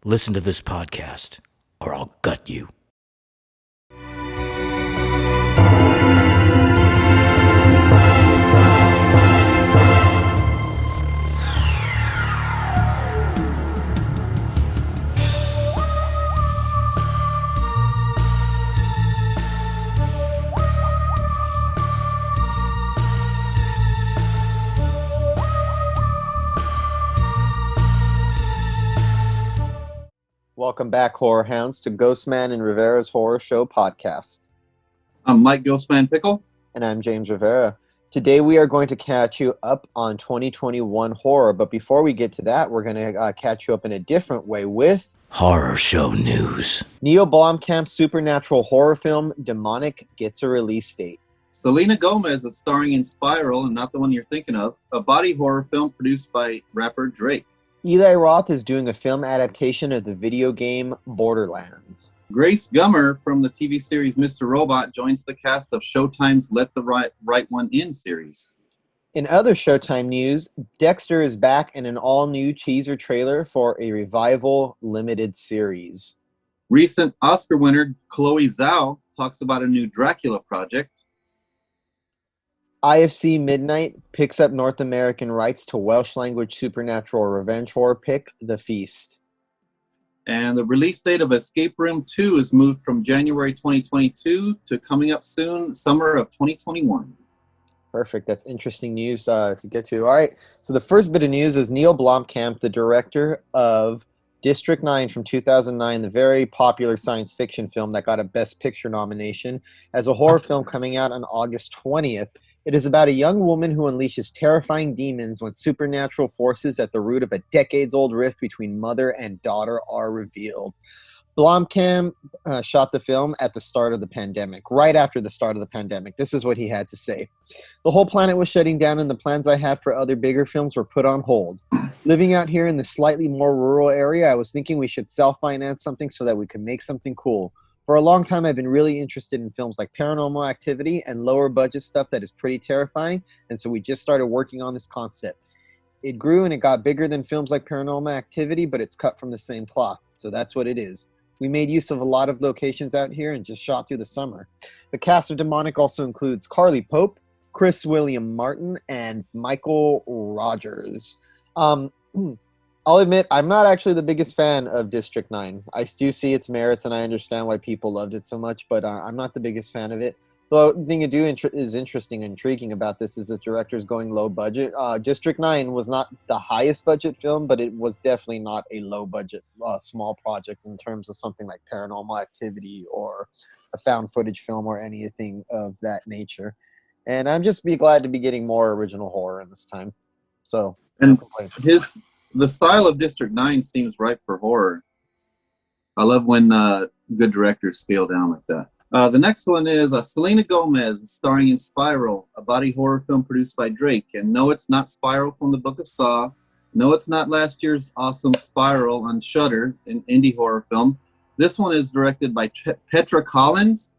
Listen to this podcast, or I'll gut you. Welcome back, Horror Hounds, to Ghostman and Rivera's Horror Show podcast. I'm Mike Ghostman Pickle. And I'm James Rivera. Today we are going to catch you up on 2021 horror, but before we get to that, we're going to catch you up in a different way with... Horror Show News. Neil Blomkamp's supernatural horror film, Demonic, gets a release date. Selena Gomez is starring in Spiral, and not the one you're thinking of, a body horror film produced by rapper Drake. Eli Roth is doing a film adaptation of the video game Borderlands. Grace Gummer from the TV series Mr. Robot joins the cast of Showtime's Let the Right One In series. In other Showtime news, Dexter is back in an all-new teaser trailer for a revival limited series. Recent Oscar winner Chloe Zhao talks about a new Dracula project. IFC Midnight picks up North American rights to Welsh-language supernatural revenge horror pick, The Feast. And the release date of Escape Room 2 is moved from January 2022 to coming up soon, summer of 2021. Perfect. That's interesting news to get to. All right. So the first bit of news is Neil Blomkamp, the director of District 9 from 2009, the very popular science fiction film that got a Best Picture nomination, as a horror film coming out on August 20th. It is about a young woman who unleashes terrifying demons when supernatural forces at the root of a decades-old rift between mother and daughter are revealed. Blomkamp shot the film at the start of the pandemic, right after the start of the pandemic. This is what he had to say. The whole planet was shutting down and the plans I had for other bigger films were put on hold. Living out here in the slightly more rural area, I was thinking we should self-finance something so that we could make something cool. For a long time, I've been really interested in films like Paranormal Activity and lower budget stuff that is pretty terrifying, and so we just started working on this concept. It grew and it got bigger than films like Paranormal Activity, but it's cut from the same cloth, so that's what it is. We made use of a lot of locations out here and just shot through the summer. The cast of Demonic also includes Carly Pope, Chris William Martin, and Michael Rogers. I'll admit, I'm not actually the biggest fan of District 9. I do see its merits, and I understand why people loved it so much, but I'm not the biggest fan of it. The thing is interesting and intriguing about this is the director's going low budget. District 9 was not the highest budget film, but it was definitely not a low budget, small project in terms of something like Paranormal Activity or a found footage film or anything of that nature. And I'm just glad to be getting more original horror in this time. So, and the style of District 9 seems ripe for horror. I love when good directors scale down like that. The next one is Selena Gomez starring in Spiral, a body horror film produced by Drake. And no, it's not Spiral from the Book of Saw. No, it's not last year's awesome Spiral on Shudder, an indie horror film. This one is directed by Petra Collins.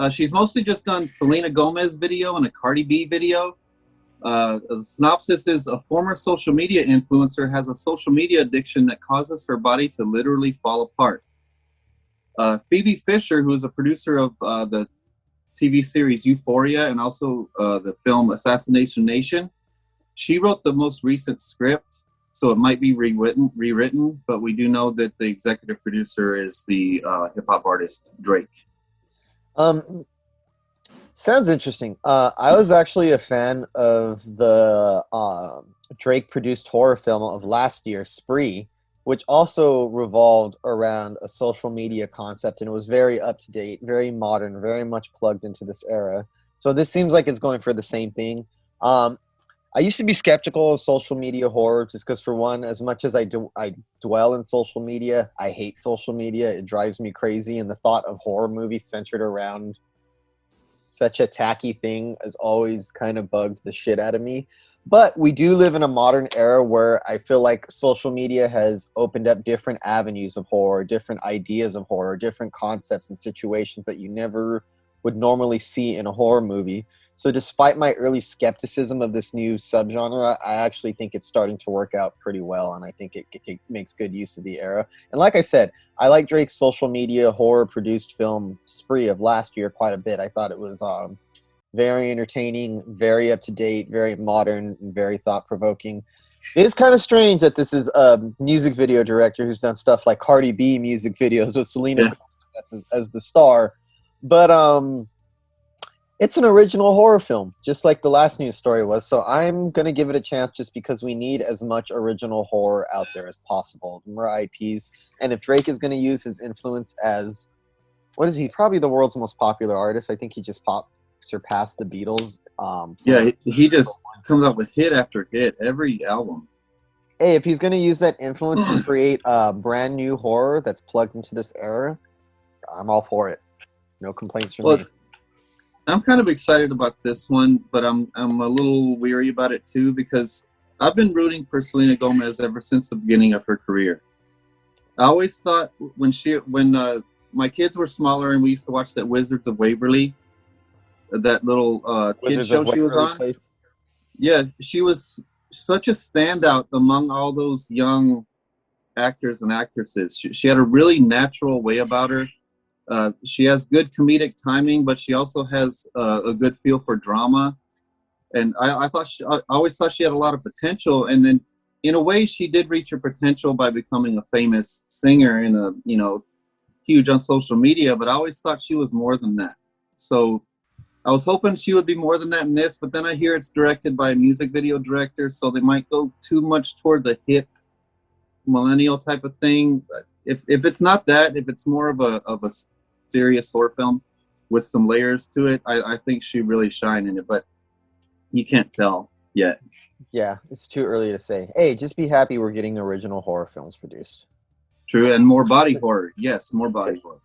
She's mostly just done Selena Gomez video and a Cardi B video. The synopsis is a former social media influencer has a social media addiction that causes her body to literally fall apart. Phoebe Fisher, who is a producer of the TV series Euphoria and also the film Assassination Nation, she wrote the most recent script, so it might be rewritten, but we do know that the executive producer is the hip-hop artist Drake. Sounds interesting. I was actually a fan of the Drake-produced horror film of last year, Spree, which also revolved around a social media concept, and it was very up-to-date, very modern, very much plugged into this era. So this seems like it's going for the same thing. I used to be skeptical of social media horror just because, for one, as much as I dwell in social media, I hate social media. It drives me crazy, and the thought of horror movies centered around such a tacky thing has always kind of bugged the shit out of me. But we do live in a modern era where I feel like social media has opened up different avenues of horror, different ideas of horror, different concepts and situations that you never would normally see in a horror movie. So despite my early skepticism of this new subgenre, I actually think it's starting to work out pretty well, and I think it makes good use of the era. And like I said, I like Drake's social media horror-produced film spree of last year quite a bit. I thought it was very entertaining, very up-to-date, very modern, and very thought-provoking. It is kind of strange that this is a music video director who's done stuff like Cardi B music videos with Selena as the star, but it's an original horror film, just like the last news story was. So I'm going to give it a chance just because we need as much original horror out there as possible. More IPs. And if Drake is going to use his influence as, what is he? Probably the world's most popular artist. I think he just surpassed the Beatles. He just comes up with hit after hit every album. Hey, if he's going to use that influence to create a brand new horror that's plugged into this era, I'm all for it. No complaints from me. I'm kind of excited about this one, but I'm a little weary about it too because I've been rooting for Selena Gomez ever since the beginning of her career. I always thought when my kids were smaller and we used to watch that Wizards of Waverly, that little kid show she was on. Place. Yeah, she was such a standout among all those young actors and actresses. She had a really natural way about her. She has good comedic timing, but she also has a good feel for drama. And I always thought she had a lot of potential. And then, in a way, she did reach her potential by becoming a famous singer and huge on social media. But I always thought she was more than that. So I was hoping she would be more than that in this. But then I hear it's directed by a music video director, so they might go too much toward the hip millennial type of thing. But if it's not that, if it's more of a serious horror film with some layers to it, I think she really shine in it, but you can't tell yet. Yeah, it's too early to say. Hey, just be happy we're getting original horror films produced. True, and more body horror. Yes, more body horror.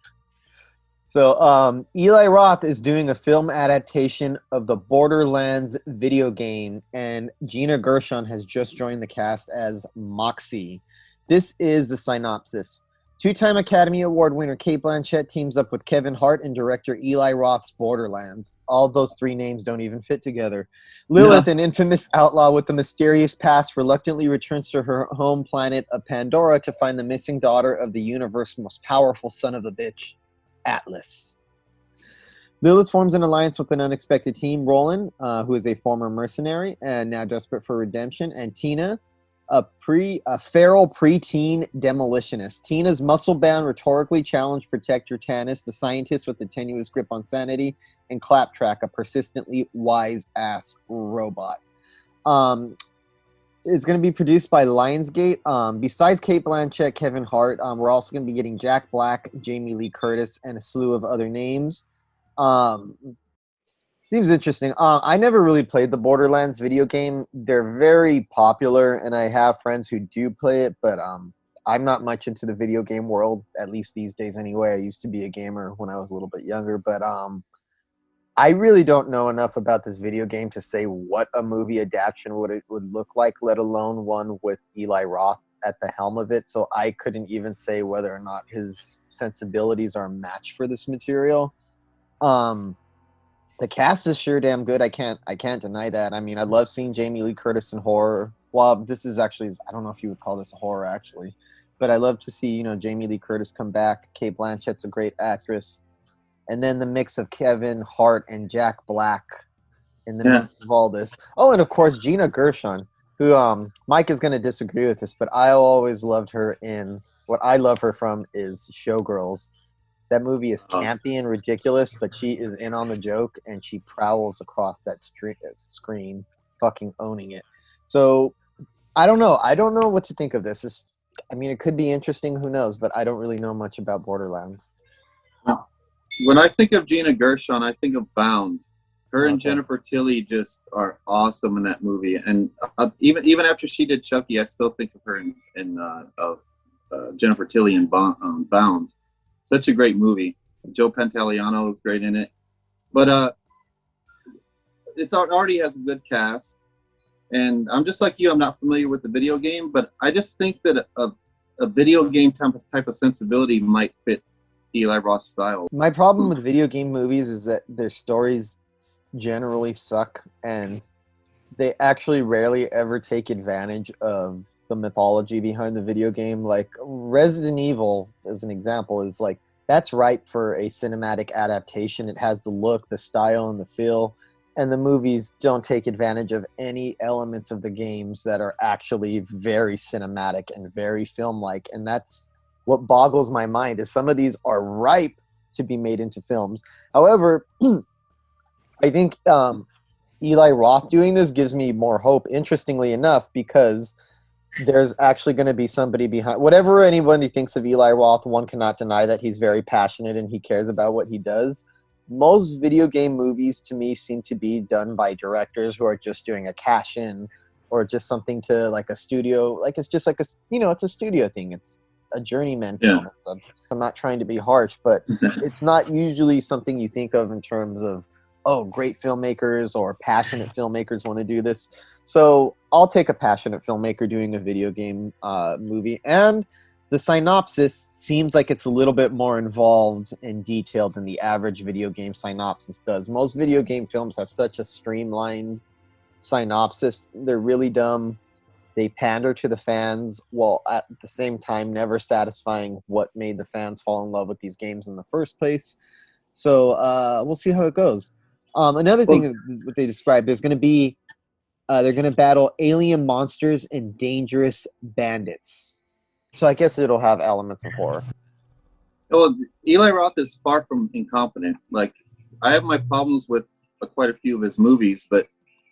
So Eli Roth is doing a film adaptation of the Borderlands video game, and Gina Gershon has just joined the cast as Moxie. This is the synopsis. Two-time Academy Award winner Cate Blanchett teams up with Kevin Hart and director Eli Roth's Borderlands. All those three names don't even fit together. Lilith, an infamous outlaw with a mysterious past, reluctantly returns to her home planet of Pandora to find the missing daughter of the universe's most powerful son of a bitch, Atlas. Lilith forms an alliance with an unexpected team, Roland, who is a former mercenary and now desperate for redemption, and Tina, a feral preteen demolitionist. Tina's muscle-bound, rhetorically challenged protector Tanis, the scientist with a tenuous grip on sanity, and Claptrack, a persistently wise-ass robot. It's going to be produced by Lionsgate. Besides Cate Blanchett, Kevin Hart, we're also going to be getting Jack Black, Jamie Lee Curtis, and a slew of other names. Seems interesting. I never really played the Borderlands video game. They're very popular, and I have friends who do play it, but I'm not much into the video game world, at least these days anyway. I used to be a gamer when I was a little bit younger, but I really don't know enough about this video game to say what a movie adaptation would look like, let alone one with Eli Roth at the helm of it. So I couldn't even say whether or not his sensibilities are a match for this material. The cast is sure damn good. I can't deny that. I mean, I love seeing Jamie Lee Curtis in horror. Well, this is actually, I don't know if you would call this a horror actually, but I love to see, Jamie Lee Curtis come back. Cate Blanchett's a great actress. And then the mix of Kevin Hart and Jack Black in the midst of all this. Oh, and of course, Gina Gershon, who Mike is going to disagree with this, but I always loved her in, what I love her from is Showgirls. That movie is campy and ridiculous, but she is in on the joke, and she prowls across that screen, fucking owning it. So, I don't know. I don't know what to think of this. It could be interesting. Who knows? But I don't really know much about Borderlands. When I think of Gina Gershon, I think of Bound. Her and Jennifer Tilly just are awesome in that movie. And even after she did Chucky, I still think of her in Jennifer Tilly in Bound. Such a great movie. Joe Pantoliano is great in it. But it already has a good cast. And I'm just like you, I'm not familiar with the video game, but I just think that a video game type of sensibility might fit Eli Roth's style. My problem with video game movies is that their stories generally suck, and they actually rarely ever take advantage of the mythology behind the video game. Like Resident Evil, as an example, is like that's ripe for a cinematic adaptation. It has the look, the style, and the feel. And the movies don't take advantage of any elements of the games that are actually very cinematic and very film-like. And that's what boggles my mind, is some of these are ripe to be made into films. However, I think Eli Roth doing this gives me more hope, interestingly enough, because there's actually going to be somebody behind. Whatever anybody thinks of Eli Roth, one cannot deny that he's very passionate and he cares about what he does. Most video game movies, to me, seem to be done by directors who are just doing a cash in, or just something to like a studio. Like it's just like a, it's a studio thing. It's a journeyman film. So I'm not trying to be harsh, but it's not usually something you think of in terms of, oh, great filmmakers or passionate filmmakers want to do this. So I'll take a passionate filmmaker doing a video game movie. And the synopsis seems like it's a little bit more involved and detailed than the average video game synopsis does. Most video game films have such a streamlined synopsis. They're really dumb. They pander to the fans while at the same time never satisfying what made the fans fall in love with these games in the first place. So we'll see how it goes. Another thing what they described is going to be they're going to battle alien monsters and dangerous bandits. So I guess it'll have elements of horror. Well, Eli Roth is far from incompetent. Like, I have my problems with quite a few of his movies, but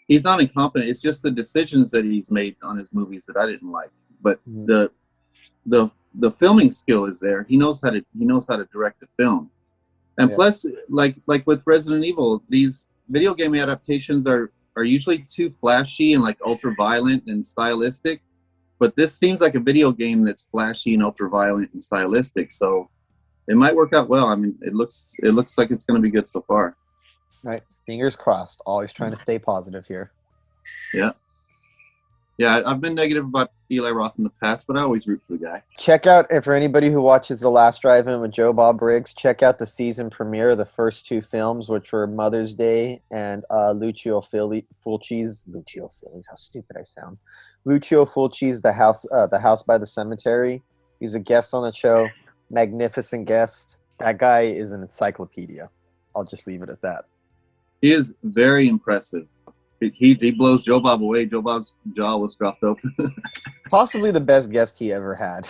he's not incompetent. It's just the decisions that he's made on his movies that I didn't like. But the filming skill is there. He knows how to direct a film. And plus, like with Resident Evil, these video game adaptations are usually too flashy and like ultra violent and stylistic. But this seems like a video game that's flashy and ultra violent and stylistic, so it might work out well. I mean, it looks like it's going to be good so far. All right, fingers crossed. Always trying to stay positive here. Yeah. Yeah, I've been negative about Eli Roth in the past, but I always root for the guy. Check out, and for anybody who watches The Last Drive-In with Joe Bob Briggs, check out the season premiere of the first two films, which were Mother's Day and Lucio Fulci's, how stupid I sound. Lucio Fulci's The House by the Cemetery. He's a guest on the show. Magnificent guest. That guy is an encyclopedia. I'll just leave it at that. He is very impressive. He blows Joe Bob away. Joe Bob's jaw was dropped open. Possibly the best guest he ever had,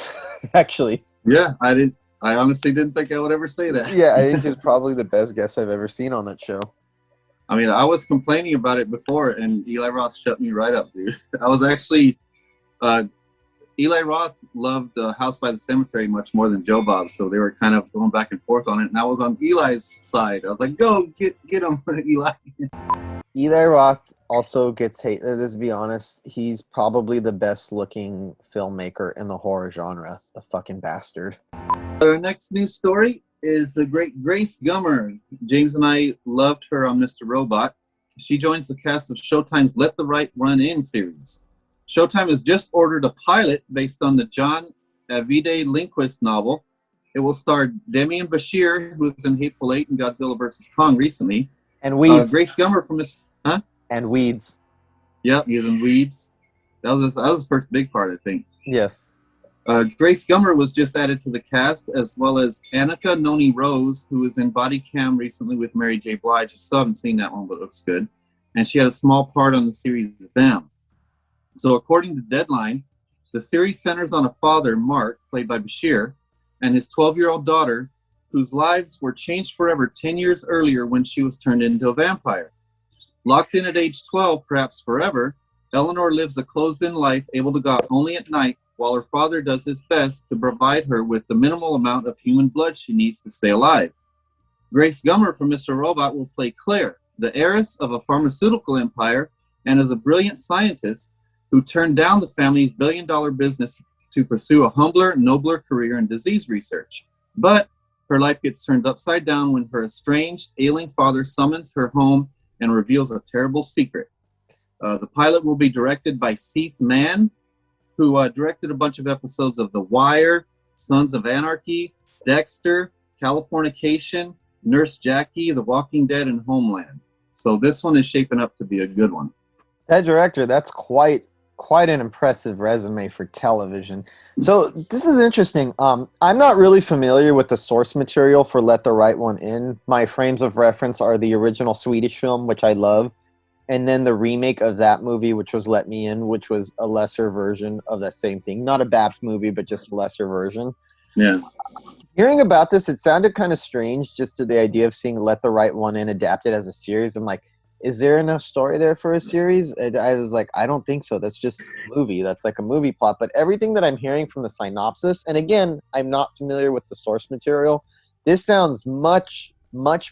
actually. Yeah, I honestly didn't think I would ever say that. Yeah, I think he's probably the best guest I've ever seen on that show. I mean, I was complaining about it before, and Eli Roth shut me right up, dude. I was actually... Eli Roth loved House by the Cemetery much more than Joe Bob, so they were kind of going back and forth on it, and I was on Eli's side. I was like, go, get him, Eli. Eli Roth also gets hate. Let's be honest, he's probably the best looking filmmaker in the horror genre. The fucking bastard. Our next news story is the great Grace Gummer. James and I loved her on Mr. Robot. She joins the cast of Showtime's Let the Right Run In series. Showtime has just ordered a pilot based on the John Avide Lindquist novel. It will star Demian Bashir, who was in Hateful Eight and Godzilla vs. Kong recently. And Weeds. Grace Gummer from this... Huh? And Weeds. Yep, he was in Weeds. That was his first big part, I think. Yes. Grace Gummer was just added to the cast, as well as Annika Noni Rose, who was in Body Cam recently with Mary J. Blige. I still haven't seen that one, but it looks good. And she had a small part on the series Them. So according to Deadline, the series centers on a father, Mark, played by Bashir, and his 12-year-old daughter, whose lives were changed forever 10 years earlier when she was turned into a vampire. Locked in at age 12, perhaps forever, Eleanor lives a closed-in life, able to go out only at night, while her father does his best to provide her with the minimal amount of human blood she needs to stay alive. Grace Gummer from Mr. Robot will play Claire, the heiress of a pharmaceutical empire and is a brilliant scientist who turned down the family's billion-dollar business to pursue a humbler, nobler career in disease research. But her life gets turned upside down when her estranged, ailing father summons her home and reveals a terrible secret. The pilot will be directed by Seth Mann, who directed a bunch of episodes of The Wire, Sons of Anarchy, Dexter, Californication, Nurse Jackie, The Walking Dead, and Homeland. So this one is shaping up to be a good one. That director, that's quite an impressive resume for television. So this is interesting. I'm not really familiar with the source material for Let the Right One In. My frames of reference are the original Swedish film, which I love, and then the remake of that movie, which was Let Me In, which was a lesser version of that same thing. Not a bad movie, but just a lesser version. Yeah. Hearing about this, it sounded kind of strange just to the idea of seeing Let the Right One In adapted as a series. I'm like, is there enough story there for a series? And I was like, I don't think so. That's just a movie. That's like a movie plot. But everything that I'm hearing from the synopsis, and again, I'm not familiar with the source material, this sounds much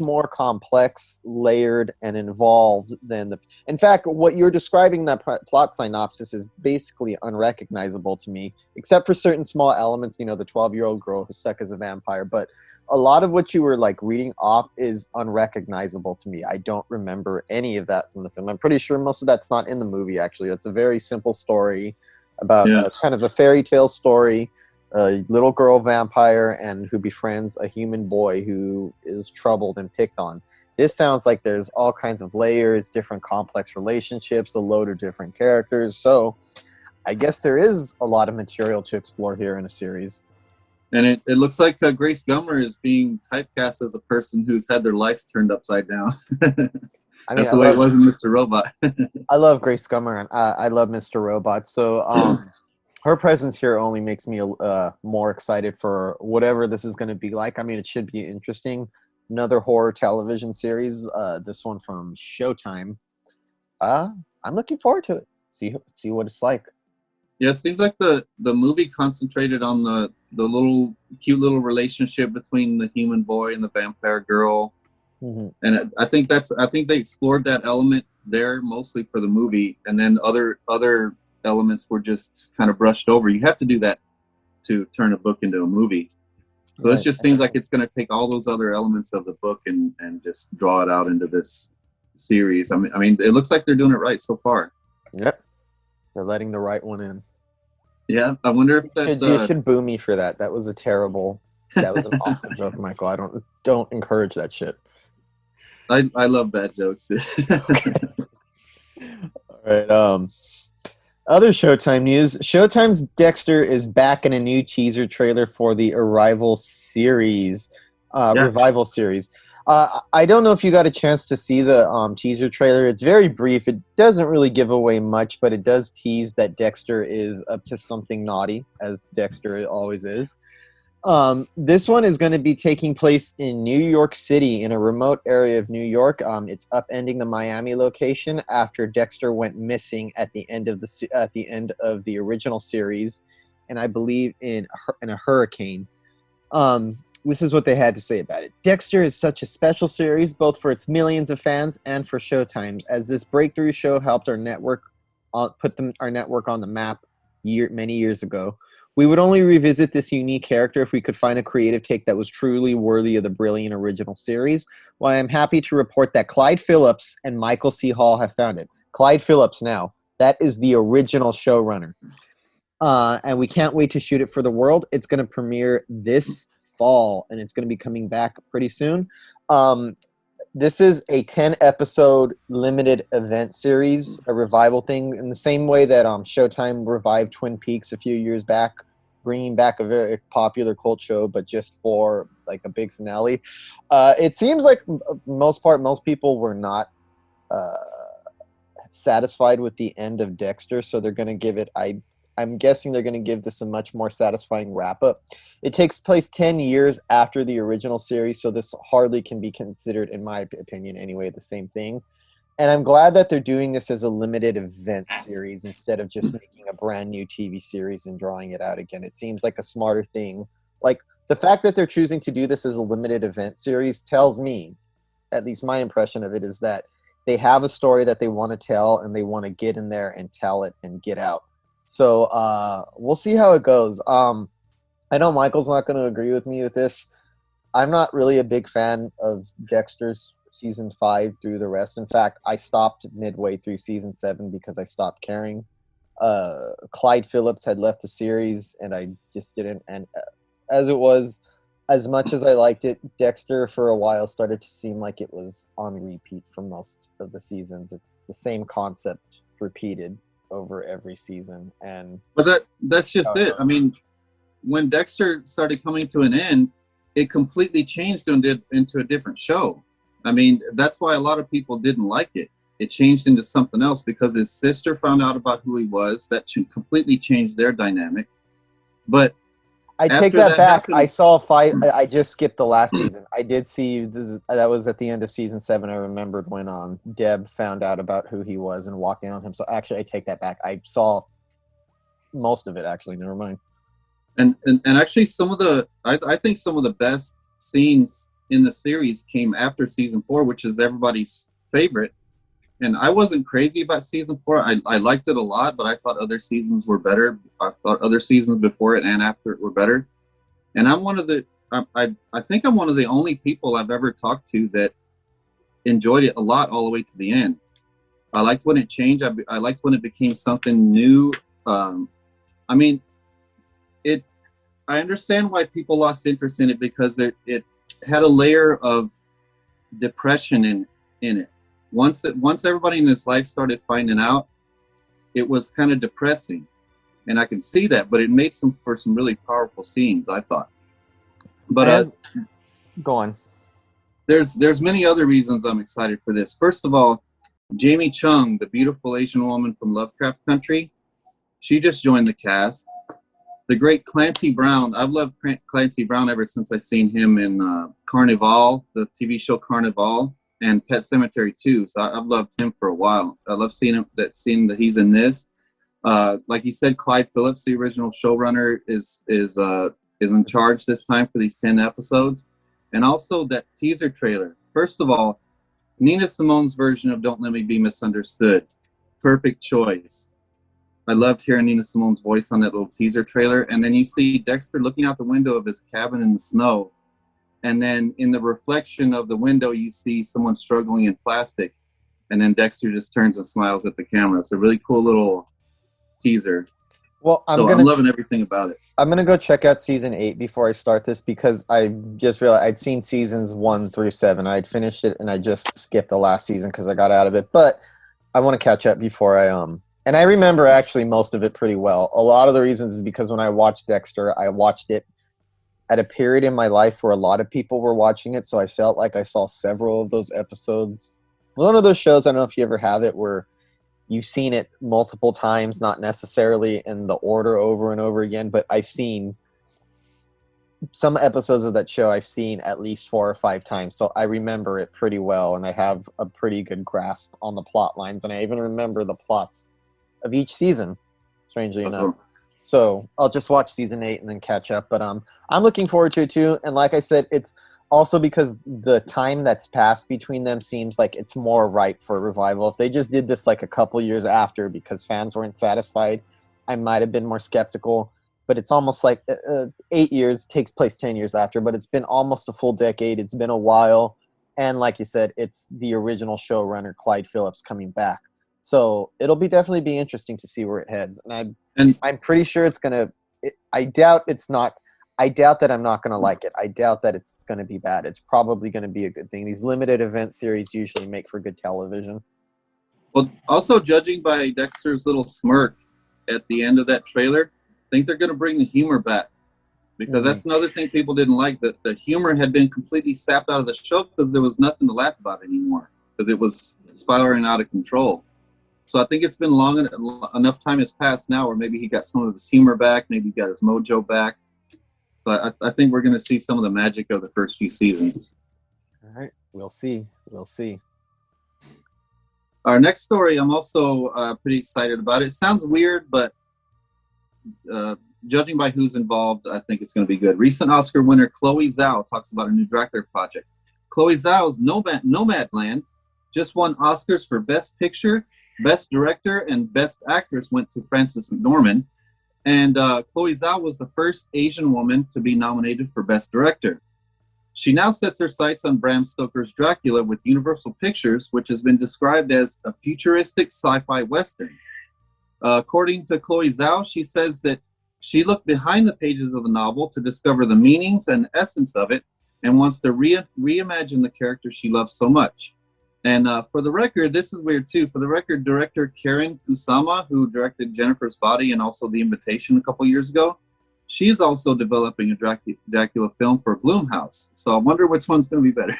more complex, layered, and involved than the. In fact, what you're describing, that plot synopsis, is basically unrecognizable to me, except for certain small elements. You know, the 12-year-old girl who's stuck as a vampire, but a lot of what you were like reading off is unrecognizable to me. I don't remember any of that from the film. I'm pretty sure most of that's not in the movie. Actually, it's a very simple story about kind of a fairy tale story. A little girl vampire and who befriends a human boy who is troubled and picked on. This sounds like there's all kinds of layers, different complex relationships, a load of different characters. So I guess there is a lot of material to explore here in a series. And it looks like Grace Gummer is being typecast as a person who's had their lives turned upside down. That's the way it was in Mr. Robot. I love Grace Gummer, and I love Mr. Robot. So her presence here only makes me more excited for whatever this is going to be like. I mean, it should be interesting. Another horror television series, this one from Showtime. I'm looking forward to it. See what it's like. Yeah, it seems like the movie concentrated on the little cute little relationship between the human boy and the vampire girl. Mm-hmm. And I think they explored that element there mostly for the movie, and then other elements were just kind of brushed over. You have to do that to turn a book into a movie. So It just seems like it's going to take all those other elements of the book and just draw it out into this series. I mean, it looks like they're doing it right so far. Yep. They're letting the right one in. Yeah, I wonder if that... You should boo me for that. That was an awful joke, Michael. I don't encourage that shit. I love bad jokes. Okay. All right. Other Showtime news. Showtime's Dexter is back in a new teaser trailer for the Revival series. Revival series. I don't know if you got a chance to see the teaser trailer. It's very brief. It doesn't really give away much, but it does tease that Dexter is up to something naughty, as Dexter always is. This one is going to be taking place in New York City, in a remote area of New York. It's upending the Miami location after Dexter went missing at the end of the original series, and I believe in a hurricane. This is what they had to say about it. Dexter is such a special series, both for its millions of fans and for Showtime, as this breakthrough show helped our network on the map many years ago. We would only revisit this unique character if we could find a creative take that was truly worthy of the brilliant original series. Well, I'm happy to report that Clyde Phillips and Michael C. Hall have found it. Clyde Phillips now. That is the original showrunner. And we can't wait to shoot it for the world. It's going to premiere this fall, and it's going to be coming back pretty soon. This is a 10-episode limited event series, a revival thing, in the same way that Showtime revived Twin Peaks a few years back, bringing back a very popular cult show, but just for like a big finale. It seems like for the most part, most people were not satisfied with the end of Dexter, so they're going to give it, I'm guessing they're going to give this a much more satisfying wrap-up. It takes place 10 years after the original series, so this hardly can be considered, in my opinion anyway, the same thing. And I'm glad that they're doing this as a limited event series instead of just making a brand new TV series and drawing it out again. It seems like a smarter thing. Like, the fact that they're choosing to do this as a limited event series tells me, at least my impression of it, is that they have a story that they want to tell, and they want to get in there and tell it and get out. So we'll see how it goes. I know Michael's not going to agree with me with this. I'm not really a big fan of Dexter's season 5 through the rest. In fact, I stopped midway through season 7 because I stopped caring. Clyde Phillips had left the series, and I just didn't. And as it was, as much as I liked it, Dexter for a while started to seem like it was on repeat for most of the seasons. It's the same concept repeated over every season, and But that's just it. I mean, when Dexter started coming to an end, it completely changed into a different show. I mean, that's why a lot of people didn't like it. It changed into something else because his sister found out about who he was. That completely changed their dynamic. But I take after that that back. happened- I saw five. I just skipped the last season. I did see this. That was at the end of season 7. I remembered when Deb found out about who he was and walked in on him. So actually, I take that back. I saw most of it. Actually, never mind. And actually, I think some of the best scenes in the series came after season 4, which is everybody's favorite. And I wasn't crazy about season 4. I liked it a lot, but I thought other seasons were better. I thought other seasons before it and after it were better. And I'm one of the, I think I'm one of the only people I've ever talked to that enjoyed it a lot all the way to the end. I liked when it changed. I liked when it became something new. I mean, I understand why people lost interest in it because it had a layer of depression in it. Once everybody in his life started finding out, it was kind of depressing, and I can see that. But it made for some really powerful scenes, I thought. But go on. There's many other reasons I'm excited for this. First of all, Jamie Chung, the beautiful Asian woman from Lovecraft Country, she just joined the cast. The great Clancy Brown. I've loved Clancy Brown ever since I seen him in Carnival, the TV show Carnival, and Pet Sematary 2. So I've loved him for a while. I love seeing that he's in this. Like you said, Clyde Phillips, the original showrunner, is in charge this time for these 10 episodes. And also that teaser trailer. First of all, Nina Simone's version of Don't Let Me Be Misunderstood. Perfect choice. I loved hearing Nina Simone's voice on that little teaser trailer. And then you see Dexter looking out the window of his cabin in the snow. And then in the reflection of the window, you see someone struggling in plastic. And then Dexter just turns and smiles at the camera. It's a really cool little teaser. Well, I'm loving everything about it. I'm gonna go check out season 8 before I start this because I just realized I'd seen seasons 1 through 7. I'd finished it and I just skipped the last season because I got out of it. But I want to catch up before I And I remember actually most of it pretty well. A lot of the reasons is because when I watched Dexter, I watched it at a period in my life where a lot of people were watching it, so I felt like I saw several of those episodes. One of those shows, I don't know if you ever have it, where you've seen it multiple times, not necessarily in the order over and over again, but I've seen some episodes of that show I've seen at least 4 or 5 times, so I remember it pretty well, and I have a pretty good grasp on the plot lines, and I even remember the plots of each season, strangely enough. So I'll just watch season 8 and then catch up, but I'm looking forward to it too, and like I said, it's also because the time that's passed between them seems like it's more ripe for revival. If they just did this like a couple years after because fans weren't satisfied, I might have been more skeptical. But it's almost like 8 years takes place 10 years after, but it's been almost a full decade. It's been a while. And like you said, it's the original showrunner, Clyde Phillips, coming back. So it'll definitely be interesting to see where it heads. And I'm pretty sure it's going to – I doubt that I'm not going to like it. I doubt that it's going to be bad. It's probably going to be a good thing. These limited event series usually make for good television. Well, also judging by Dexter's little smirk at the end of that trailer, I think they're going to bring the humor back, because that's another thing people didn't like, that the humor had been completely sapped out of the show because there was nothing to laugh about anymore because it was spiraling out of control. So I think it's been enough time has passed now where maybe he got some of his humor back, maybe he got his mojo back. So I think we're going to see some of the magic of the first few seasons. All right, we'll see. We'll see. Our next story, I'm also pretty excited about. It sounds weird, but judging by who's involved, I think it's going to be good. Recent Oscar winner Chloe Zhao talks about a new Dracula project. Chloe Zhao's Nomadland just won Oscars for Best Picture, Best Director, and Best Actress went to Frances McDormand. And Chloe Zhao was the first Asian woman to be nominated for Best Director. She now sets her sights on Bram Stoker's Dracula with Universal Pictures, which has been described as a futuristic sci-fi western. According to Chloe Zhao, she says that She looked behind the pages of the novel to discover the meanings and essence of it, and wants to reimagine the character she loves so much. And for the record, this is weird too. For the record, director Karen Kusama, who directed Jennifer's Body and also The Invitation a couple years ago, she's also developing a Dracula film for Blumhouse. So I wonder which one's going to be better.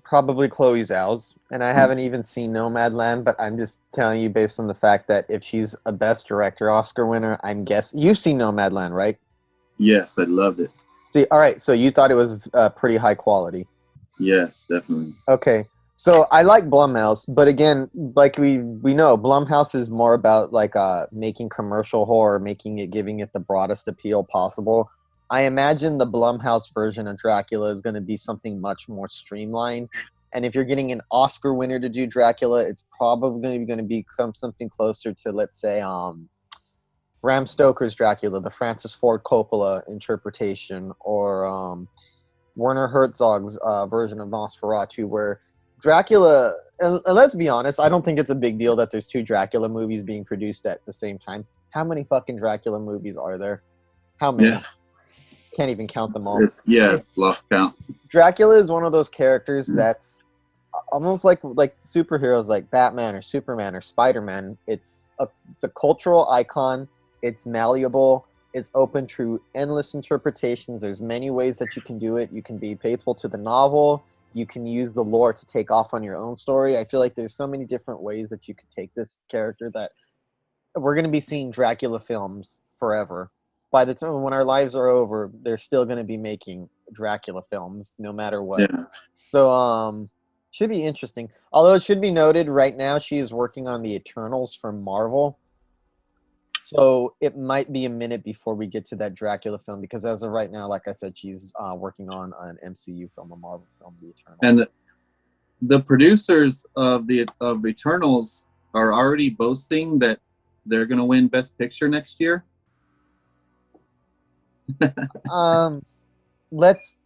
Probably Chloe Zhao's. And I haven't even seen Nomadland, but I'm just telling you based on the fact that if she's a Best Director Oscar winner, I'm guessing... You've seen Nomadland, right? Yes, I loved it. See, all right, so you thought it was pretty high quality. Yes, definitely. Okay, so I like Blumhouse, but again, like we know, Blumhouse is more about like making commercial horror, giving it the broadest appeal possible. I imagine the Blumhouse version of Dracula is going to be something much more streamlined. And if you're getting an Oscar winner to do Dracula, it's probably going to become something closer to, let's say, Bram Stoker's Dracula, the Francis Ford Coppola interpretation, or Werner Herzog's version of Nosferatu, where Dracula, and let's be honest, I don't think it's a big deal that there's 2 Dracula movies being produced at the same time. How many fucking Dracula movies are there? How many? Yeah. Can't even count them all. Lost count. Dracula is one of those characters that's almost like superheroes like Batman or Superman or Spider-Man. It's a cultural icon. It's malleable. It's open to endless interpretations. There's many ways that you can do it. You can be faithful to the novel. You can use the lore to take off on your own story. I feel like there's so many different ways that you could take this character that we're going to be seeing Dracula films forever. By the time when our lives are over, they're still going to be making Dracula films no matter what. Yeah. So, should be interesting. Although it should be noted, right now she is working on the Eternals from Marvel. So it might be a minute before we get to that Dracula film, because as of right now, like I said, she's working on an MCU film, a Marvel film, The Eternals. And the producers of Eternals are already boasting that they're going to win Best Picture next year. Let's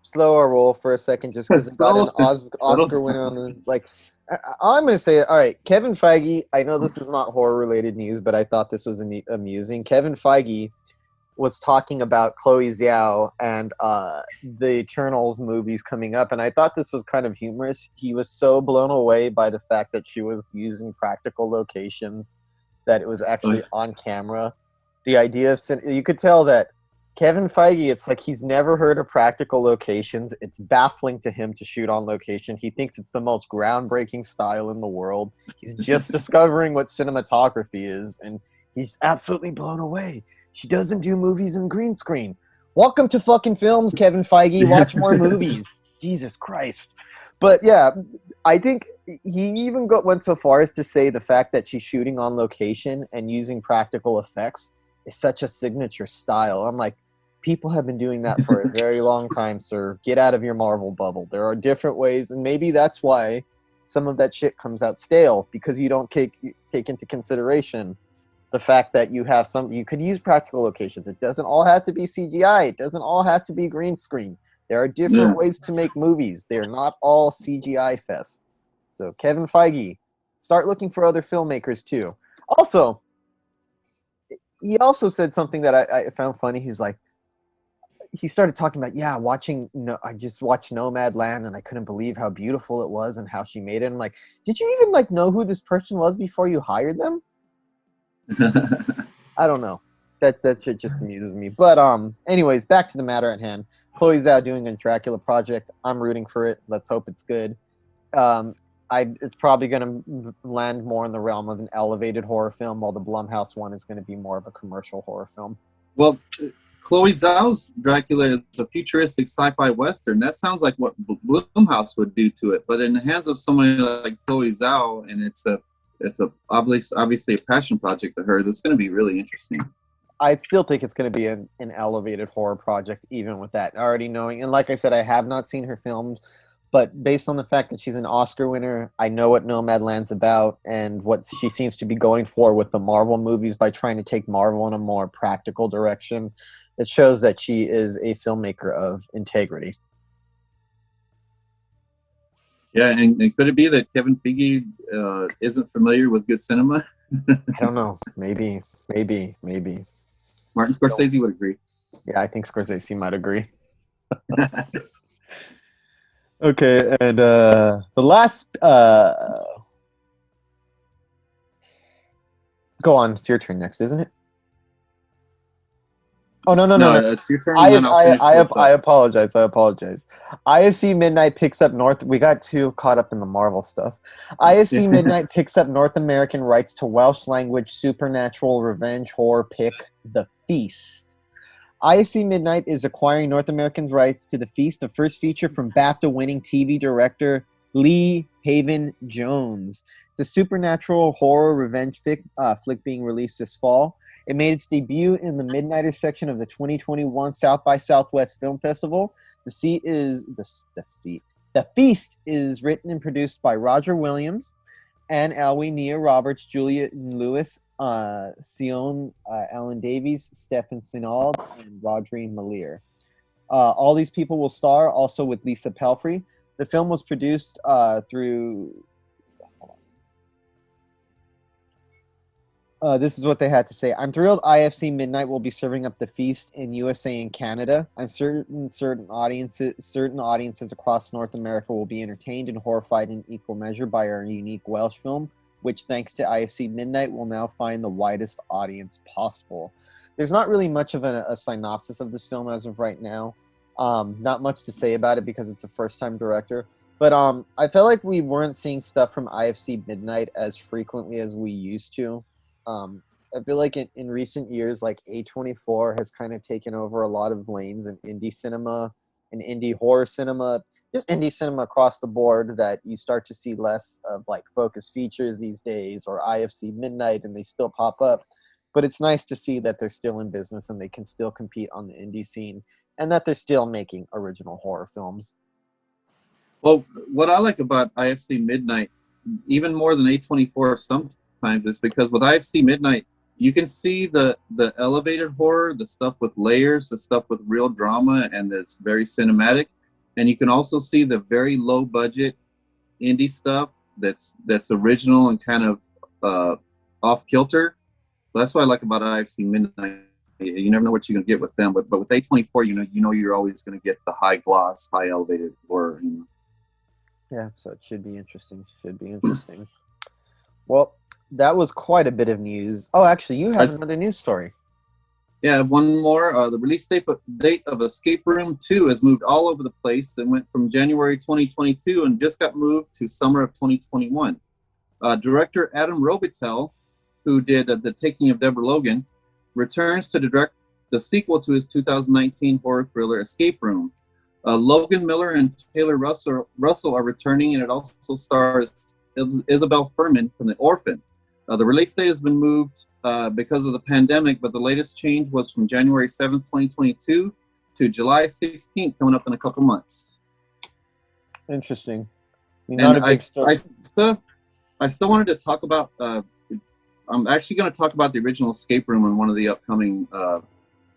slow our roll for a second, just because it got an Oscar winner on the I'm going to say, all right, Kevin Feige, I know this is not horror-related news, but I thought this was amusing. Kevin Feige was talking about Chloe Zhao and the Eternals movies coming up, and I thought this was kind of humorous. He was so blown away by the fact that she was using practical locations, that it was actually on camera. The idea of... You could tell that Kevin Feige, it's like he's never heard of practical locations. It's baffling to him to shoot on location. He thinks it's the most groundbreaking style in the world. He's just discovering what cinematography is, and he's absolutely blown away. She doesn't do movies in green screen. Welcome to fucking films, Kevin Feige. Watch more movies. Jesus Christ. But yeah, I think he even went so far as to say the fact that she's shooting on location and using practical effects is such a signature style. I'm like, people have been doing that for a very long time, sir. Get out of your Marvel bubble. There are different ways, and maybe that's why some of that shit comes out stale, because you don't take into consideration the fact that you could use practical locations. It doesn't all have to be CGI. It doesn't all have to be green screen. There are different ways to make movies. They're not all CGI fest. So Kevin Feige, start looking for other filmmakers too. Also, he also said something that I found funny. He's like, he started talking about, I just watched Nomadland and I couldn't believe how beautiful it was and how she made it. I'm like, did you even know who this person was before you hired them? I don't know. That shit just amuses me. But anyways, back to the matter at hand. Chloe Zhao doing a Dracula project. I'm rooting for it. Let's hope it's good. It's probably going to land more in the realm of an elevated horror film, while the Blumhouse one is going to be more of a commercial horror film. Well, Chloe Zhao's Dracula is a futuristic sci-fi western. That sounds like what Blumhouse would do to it. But in the hands of somebody like Chloe Zhao, and it's obviously a passion project of hers, it's going to be really interesting. I still think it's going to be an elevated horror project, even with that. Already knowing, and like I said, I have not seen her films, but based on the fact that she's an Oscar winner, I know what Nomadland's about and what she seems to be going for with the Marvel movies by trying to take Marvel in a more practical direction. It shows that she is a filmmaker of integrity. Yeah, and could it be that Kevin Feige isn't familiar with good cinema? I don't know. Maybe. Martin Scorsese would agree. Yeah, I think Scorsese might agree. Okay, and the last. Go on. It's your turn next, isn't it? Oh no! No, it's your turn, and then I'll finish. I apologize. IFC Midnight picks up North. We got too caught up in the Marvel stuff. IFC Midnight picks up North American rights to Welsh language supernatural revenge horror pick The Feast. IFC Midnight is acquiring North American rights to The Feast, the first feature from BAFTA-winning TV director Lee Haven Jones. It's a supernatural horror revenge flick being released this fall. It made its debut in the Midnighter section of the 2021 South by Southwest Film Festival. The Feast is written and produced by Roger Williams, Anne Alwey, Nia Roberts, Julia Lewis, Sion Alan Davies, Stephen Sinald, and Rodri Malier. All these people will star, also with Lisa Pelfrey. The film was produced through... this is what they had to say. I'm thrilled IFC Midnight will be serving up The Feast in USA and Canada. I'm certain audiences across North America will be entertained and horrified in equal measure by our unique Welsh film, which thanks to IFC Midnight will now find the widest audience possible. There's not really much of a synopsis of this film as of right now. Not much to say about it because it's a first-time director. But I felt like we weren't seeing stuff from IFC Midnight as frequently as we used to. I feel like in recent years, like A24 has kind of taken over a lot of lanes in indie cinema and indie horror cinema, just indie cinema across the board, that you start to see less of like Focus Features these days or IFC Midnight, and they still pop up. But it's nice to see that they're still in business and they can still compete on the indie scene and that they're still making original horror films. Well, what I like about IFC Midnight, even more than A24 sometimes, is because with IFC Midnight, you can see the elevated horror, the stuff with layers, the stuff with real drama, and it's very cinematic. And you can also see the very low budget indie stuff that's original and kind of off kilter. That's what I like about IFC Midnight. You never know what you're gonna get with them, but with A24, you know you're always gonna get the high gloss, high elevated horror. Yeah, so it should be interesting. Well, that was quite a bit of news. Oh, actually, you have another news story. Yeah, one more. The release date of Escape Room 2 has moved all over the place. It went from January 2022 and just got moved to summer of 2021. Director Adam Robitel, who did The Taking of Deborah Logan, returns to direct the sequel to his 2019 horror thriller Escape Room. Logan Miller and Taylor Russell are returning, and it also stars Isabel Furman from The Orphan. The release date has been moved because of the pandemic, but the latest change was from January 7th, 2022 to July 16th, coming up in a couple months. Interesting. I still wanted to talk about, I'm actually going to talk about the original Escape Room in one of the upcoming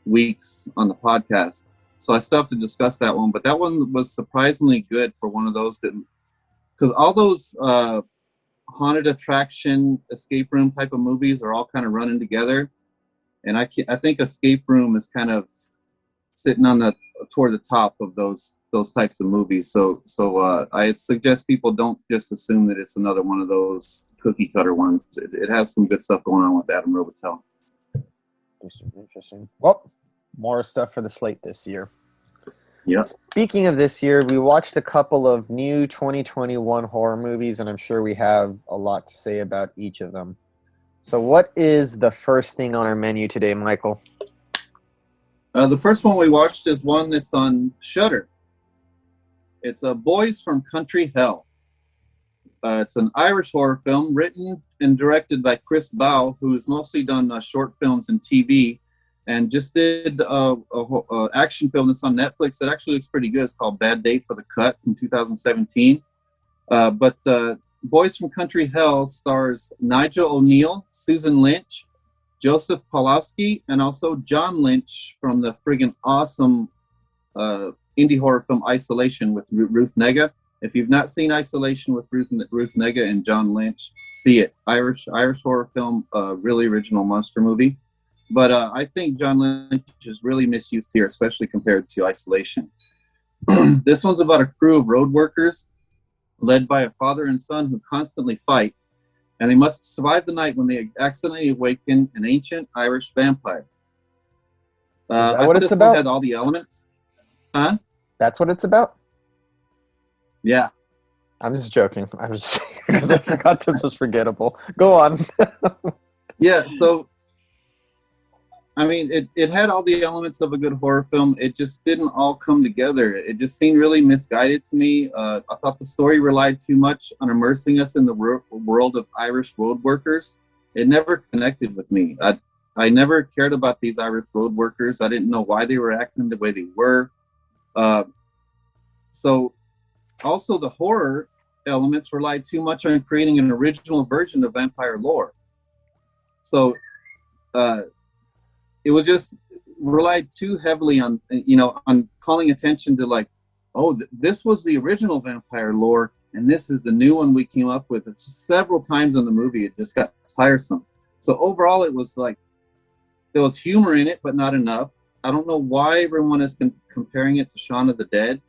weeks on the podcast. So I still have to discuss that one, but that one was surprisingly good for one of those that, because all those haunted attraction escape room type of movies are all kind of running together, and I think Escape Room is kind of sitting toward the top of those types of movies. So I suggest people don't just assume that it's another one of those cookie cutter ones. It has some good stuff going on with Adam Robitel. Interesting. Well, more stuff for the slate this year. Yeah. Speaking of this year, we watched a couple of new 2021 horror movies, and I'm sure we have a lot to say about each of them. So what is the first thing on our menu today, Michael? The first one we watched is one that's on Shudder. It's Boys from Country Hell. It's an Irish horror film written and directed by Chris Bow, who's mostly done short films and TV, and just did an action film that's on Netflix that actually looks pretty good. It's called Bad Date for the Cut from 2017. But Boys from Country Hell stars Nigel O'Neill, Susan Lynch, Joseph Pawlowski, and also John Lynch from the friggin' awesome indie horror film Isolation with Ruth Negga. If you've not seen Isolation with Ruth Negga and John Lynch, see it. Irish horror film, really original monster movie. But I think John Lynch is really misused here, especially compared to Isolation. This one's about a crew of road workers led by a father and son who constantly fight, and they must survive the night when they accidentally awaken an ancient Irish vampire. Is that I what thought it's this about? one had all the elements. Huh? That's what it's about? Yeah. I'm just joking. I was because I forgot this was forgettable. Go on. Yeah, so I mean, it had all the elements of a good horror film. It just didn't all come together. It just seemed really misguided to me. I thought the story relied too much on immersing us in the world of Irish road workers. It never connected with me. I never cared about these Irish road workers. I didn't know why they were acting the way they were. So also the horror elements relied too much on creating an original version of vampire lore. So it was just relied too heavily on, on calling attention to like, oh, this was the original vampire lore, and this is the new one we came up with. It's just several times in the movie, it just got tiresome. So overall, it was like, there was humor in it, but not enough. I don't know why everyone is comparing it to Shaun of the Dead.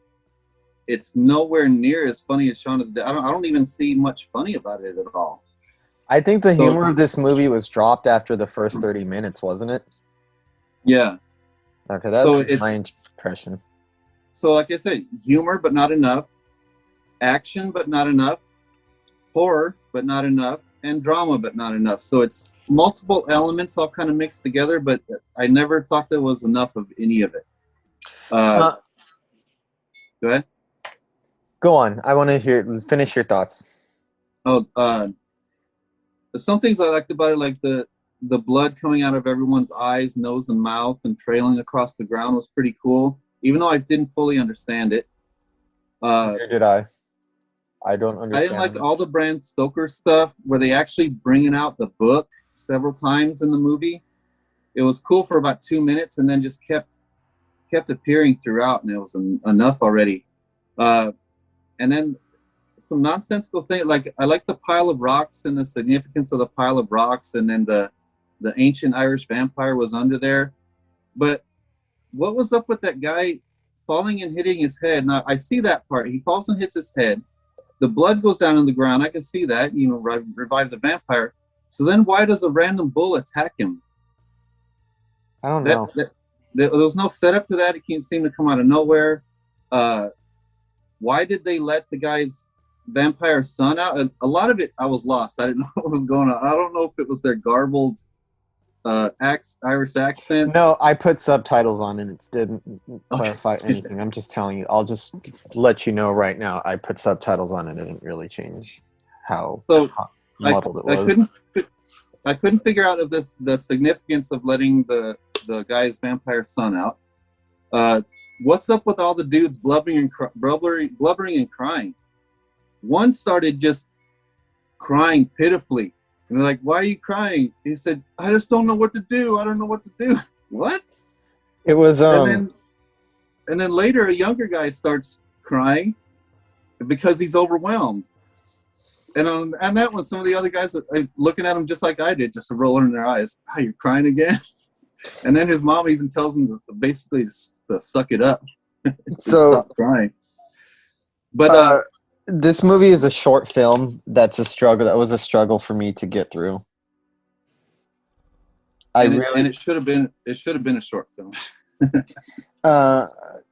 It's nowhere near as funny as Shaun of the Dead. I don't even see much funny about it at all. I think the humor of this movie was dropped after the first 30 minutes, wasn't it? Yeah. Okay, that's my impression. So like I said, humor, but not enough. Action, but not enough. Horror, but not enough. And drama, but not enough. So it's multiple elements all kind of mixed together, but I never thought there was enough of any of it. Go ahead. Go on. I want to finish your thoughts. Oh, some things I liked about it, like the blood coming out of everyone's eyes, nose, and mouth and trailing across the ground was pretty cool, even though I didn't fully understand it. Neither did I. I don't understand. I didn't like all the Bram Stoker stuff where they actually bringing out the book several times in the movie. It was cool for about 2 minutes and then just kept appearing throughout, and it was enough already. And then some nonsensical thing, like I like the pile of rocks and the significance of the pile of rocks, and then the ancient Irish vampire was under there. But what was up with that guy falling and hitting his head? Now I see that part. He falls and hits his head. The blood goes down on the ground. I can see that, revive the vampire. So then why does a random bull attack him? I don't know. There was no setup to that. It can't seem to come out of nowhere. Why did they let the guy's vampire son out? A lot of it, I was lost. I didn't know what was going on. I don't know if it was their garbled Irish accents. No, I put subtitles on and it didn't clarify anything. I'm just telling you. I'll just let you know right now. I put subtitles on and it didn't really change how muddled it was. I couldn't figure out if the significance of letting the guy's vampire son out. What's up with all the dudes blubbering and crying? One started just crying pitifully. And they're like, why are you crying? He said, I just don't know what to do. I don't know what to do. What? It was and then later a younger guy starts crying because he's overwhelmed. And on that one, some of the other guys are looking at him just like I did, just rolling their eyes. Oh, you're crying again? And then his mom even tells him to suck it up. So stop crying. But this movie is a short film. That's a struggle. That was a struggle for me to get through. It should have been a short film.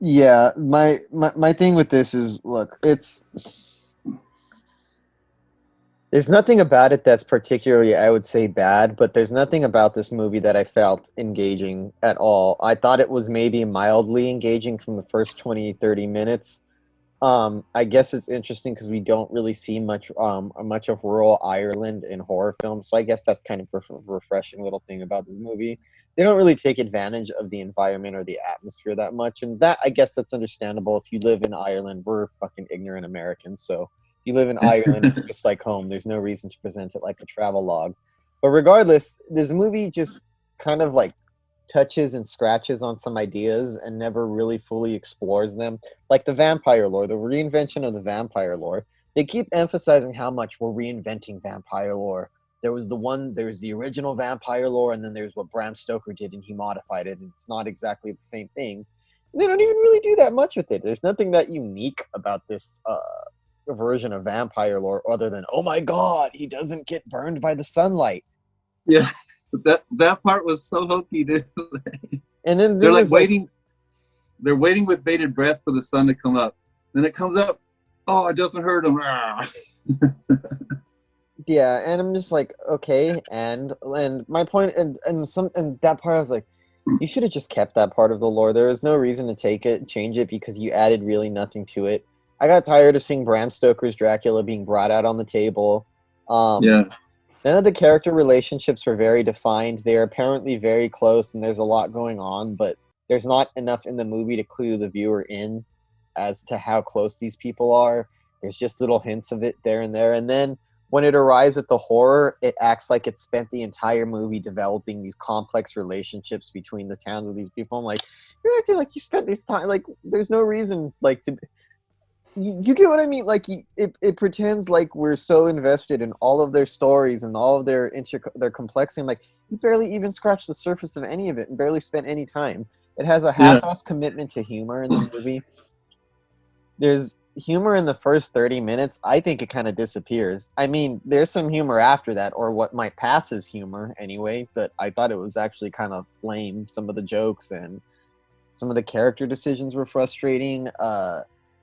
Yeah. My thing with this is, look, there's nothing about it that's particularly, I would say, bad, but there's nothing about this movie that I felt engaging at all. I thought it was maybe mildly engaging from the first 20-30 minutes. I guess it's interesting because we don't really see much of rural Ireland in horror films, so I guess that's kind of a refreshing little thing about this movie. They don't really take advantage of the environment or the atmosphere that much, and that, I guess that's understandable. If you live in Ireland, we're fucking ignorant Americans, so if you live in Ireland, it's just like home. There's no reason to present it like a travel log. But regardless, this movie just kind of like touches and scratches on some ideas and never really fully explores them. Like the vampire lore, the reinvention of the vampire lore. They keep emphasizing how much we're reinventing vampire lore. There's the original vampire lore, and then there's what Bram Stoker did, and he modified it, and it's not exactly the same thing. And they don't even really do that much with it. There's nothing that unique about this version of vampire lore other than, oh my god, he doesn't get burned by the sunlight. Yeah, that part was so hokey, dude. And then They're like waiting. They're waiting with bated breath for the sun to come up. Then it comes up. Oh, it doesn't hurt them. Yeah, and I'm just like, okay, and my point, and that part, I was like, you should have just kept that part of the lore. There was no reason to change it, because you added really nothing to it. I got tired of seeing Bram Stoker's Dracula being brought out on the table. Yeah. None of the character relationships are very defined. They're apparently very close, and there's a lot going on, but there's not enough in the movie to clue the viewer in as to how close these people are. There's just little hints of it there and there. And then when it arrives at the horror, it acts like it spent the entire movie developing these complex relationships between the towns of these people. I'm like, you're acting like you spent this time. Like, there's no reason, like, to... You get what I mean? Like, it pretends like we're so invested in all of their stories and all of their complexity. I'm like, you barely even scratched the surface of any of it and barely spent any time. It has a half-ass commitment to humor in the movie. There's humor in the first 30 minutes. I think it kind of disappears. I mean, there's some humor after that, or what might pass as humor anyway, but I thought it was actually kind of lame. Some of the jokes and some of the character decisions were frustrating.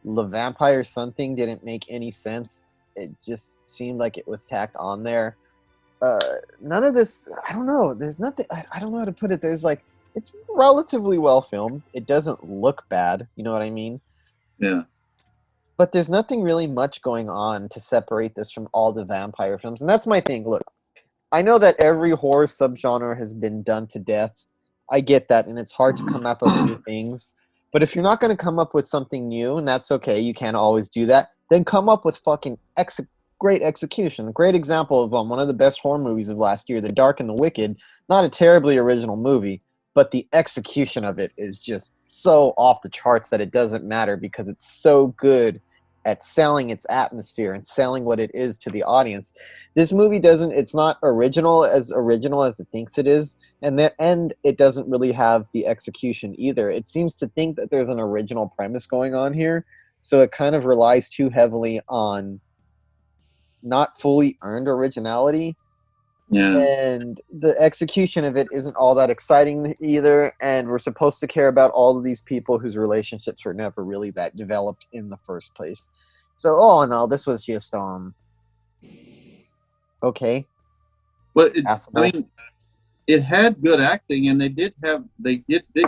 The vampire sun thing didn't make any sense. It just seemed like it was tacked on there. None of this, I don't know. There's nothing, I don't know how to put it. There's like, it's relatively well filmed. It doesn't look bad. You know what I mean? Yeah. But there's nothing really much going on to separate this from all the vampire films. And that's my thing. Look, I know that every horror subgenre has been done to death. I get that, and it's hard to come up with new things. But if you're not going to come up with something new, and that's okay, you can't always do that, then come up with fucking great execution. A great example of one of the best horror movies of last year, The Dark and the Wicked. Not a terribly original movie, but the execution of it is just so off the charts that it doesn't matter, because it's so good at selling its atmosphere and selling what it is to the audience. This movie it's not original as it thinks it is, and it doesn't really have the execution either. It seems to think that there's an original premise going on here, so it kind of relies too heavily on not fully earned originality. Yeah. And the execution of it isn't all that exciting either, and we're supposed to care about all of these people whose relationships were never really that developed in the first place. So, all in all, this was just okay. But it had good acting, and they did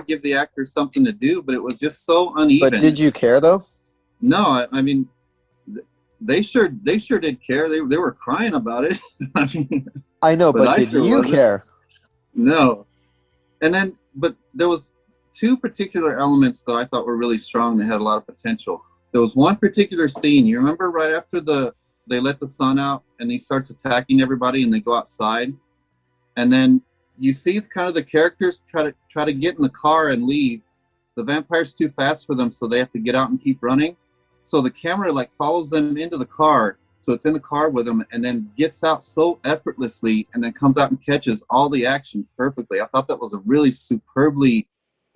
give the actors something to do, but it was just so uneven. But did you care though? No, I mean, they sure did care. They were crying about it. I mean, I know, but did you care? No. But there was two particular elements that I thought were really strong that had a lot of potential. There was one particular scene, you remember, right after they let the sun out and he starts attacking everybody and they go outside, and then you see kind of the characters try to get in the car and leave. The vampire's too fast for them, so they have to get out and keep running. So the camera like follows them into the car, so it's in the car with them, and then gets out so effortlessly, and then comes out and catches all the action perfectly. I thought that was a really superbly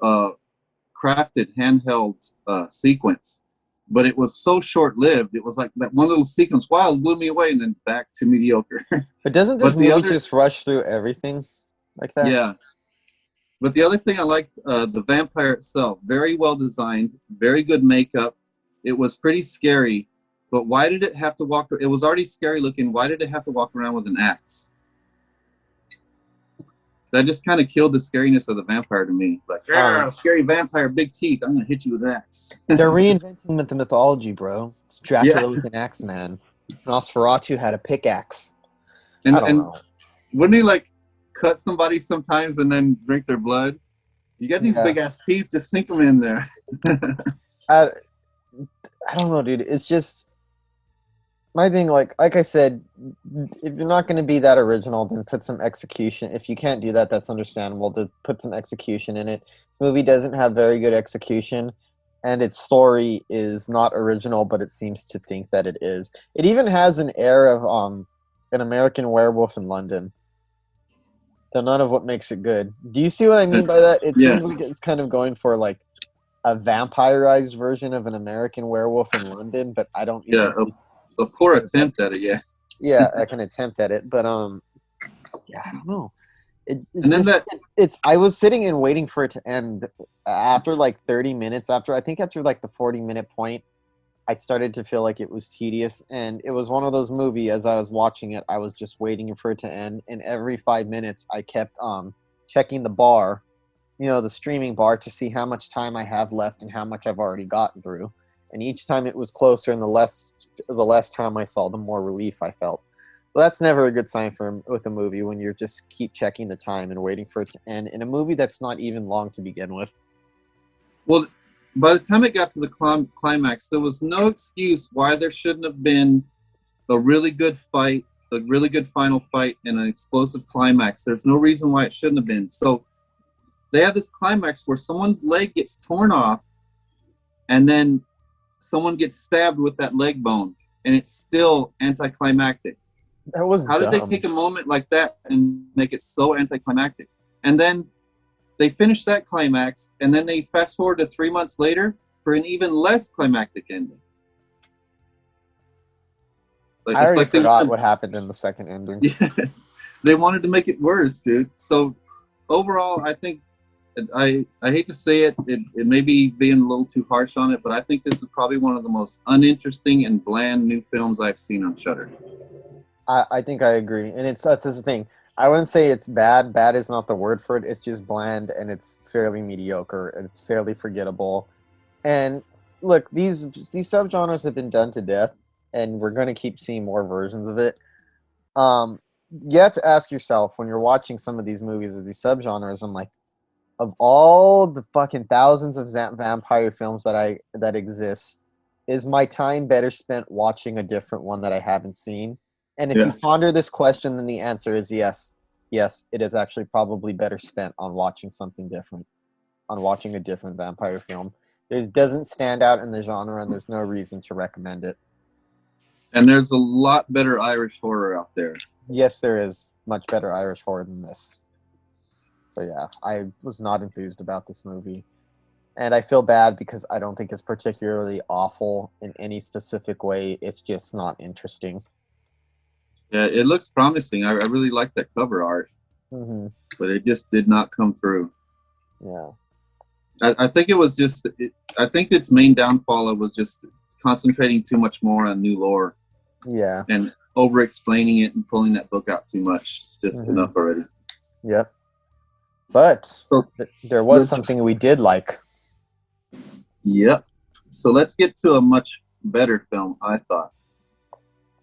crafted handheld sequence, but it was so short-lived. It was like that one little sequence, wow, it blew me away, and then back to mediocre. But doesn't this movie just rush through everything like that? Yeah. But the other thing I liked, the vampire itself, very well designed, very good makeup. It was pretty scary, but why did it have to walk? It was already scary looking. Why did it have to walk around with an axe? That just kind of killed the scariness of the vampire to me. Like, scary vampire, big teeth. I'm going to hit you with an axe. They're reinventing the mythology, bro. It's Dracula with an axe, man. Nosferatu had a pickaxe. I don't know. Wouldn't he, like, cut somebody sometimes and then drink their blood? You got these big-ass teeth. Just sink them in there. I don't know, dude. It's just... my thing, like I said, if you're not going to be that original, then put some execution. If you can't do that, that's understandable. To put some execution in it. This movie doesn't have very good execution, and its story is not original, but it seems to think that it is. It even has an air of an American Werewolf in London. So none of what makes it good. Do you see what I mean by that? It Yeah, seems like it's kind of going for like a vampirized version of an American Werewolf in London, but I don't yeah, even really a poor think that. attempt at it, yeah. Yeah, I can attempt at it, but yeah, I don't know. It And then just that, it's. I was sitting and waiting for it to end after like 30 minutes. After like the 40-minute point, I started to feel like it was tedious, and it was one of those movies. As I was watching it, I was just waiting for it to end, and every 5 minutes, I kept checking the bar, the streaming bar, to see how much time I have left and how much I've already gotten through. And each time it was closer, and the less time I saw, the more relief I felt. Well, that's never a good sign with a movie when you're just keep checking the time and waiting for it to end in a movie that's not even long to begin with. well, by the time it got to the climax, there was no excuse why there shouldn't have been a really good fight, a really good final fight, and an explosive climax. There's no reason why it shouldn't have been. So they have this climax where someone's leg gets torn off, and then someone gets stabbed with that leg bone, and it's still anticlimactic. That was How did they dumb. take a moment like that and make it so anticlimactic? And then they finish that climax, and then they fast forward to 3 months later for an even less climactic ending. Like, I it's already like they forgot wanted, what happened in the second ending. yeah, they wanted to make it worse, dude. So overall, I think I hate to say it, it may be being a little too harsh on it, but I think this is probably one of the most uninteresting and bland new films I've seen on Shudder. I think I agree, and that's the thing. I wouldn't say it's bad. Bad is not the word for it. It's just bland, and it's fairly mediocre, and it's fairly forgettable. And look, these subgenres have been done to death, and we're going to keep seeing more versions of it. Um, you have to ask yourself when you're watching some of these movies of these subgenres. I'm like, of all the fucking thousands of vampire films that exist, is my time better spent watching a different one that I haven't seen? And if you Yeah. ponder this question, then the answer is yes. Yes, it is actually probably better spent on watching something different, on watching a different vampire film. It doesn't stand out in the genre, and there's no reason to recommend it. And there's a lot better Irish horror out there. Yes, there is much better Irish horror than this. So yeah, I was not enthused about this movie. And I feel bad because I don't think it's particularly awful in any specific way. It's just not interesting. Yeah, it looks promising. I really like that cover art, Hmm. but it just did not come through. Yeah. I think it was just, I think its main downfall was just concentrating too much more on new lore Yeah. and over explaining it and pulling that book out too much. Just Mhm. enough already. Yep. But So, there was let's- something we did like. Yep. So let's get to a much better film, I thought.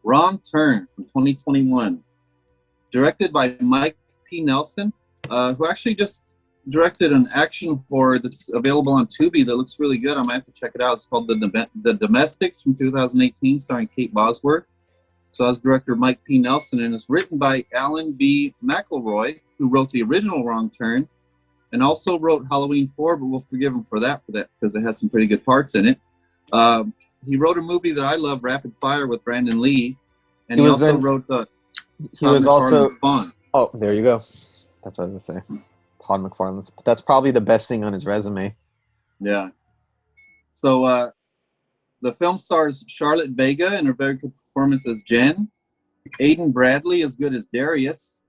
Wrong Turn from 2021. Directed by Mike P. Nelson, who actually just directed an action horror that's available on Tubi that looks really good. I might have to check it out. It's called The Domestics from 2018, starring Kate Bosworth. So that's director Mike P. Nelson, and it's written by Alan B. McElroy, who wrote the original Wrong Turn, and also wrote Halloween 4, but we'll forgive him for that because it has some pretty good parts in it. He wrote a movie that I love, Rapid Fire, with Brandon Lee, and he also wrote He was also Spawn. Oh, there you go. That's what I was gonna say. Todd McFarlane's. That's probably the best thing on his resume. Yeah. So the film stars Charlotte Vega in her very good performance as Jen, Aidan Bradley as good as Darius.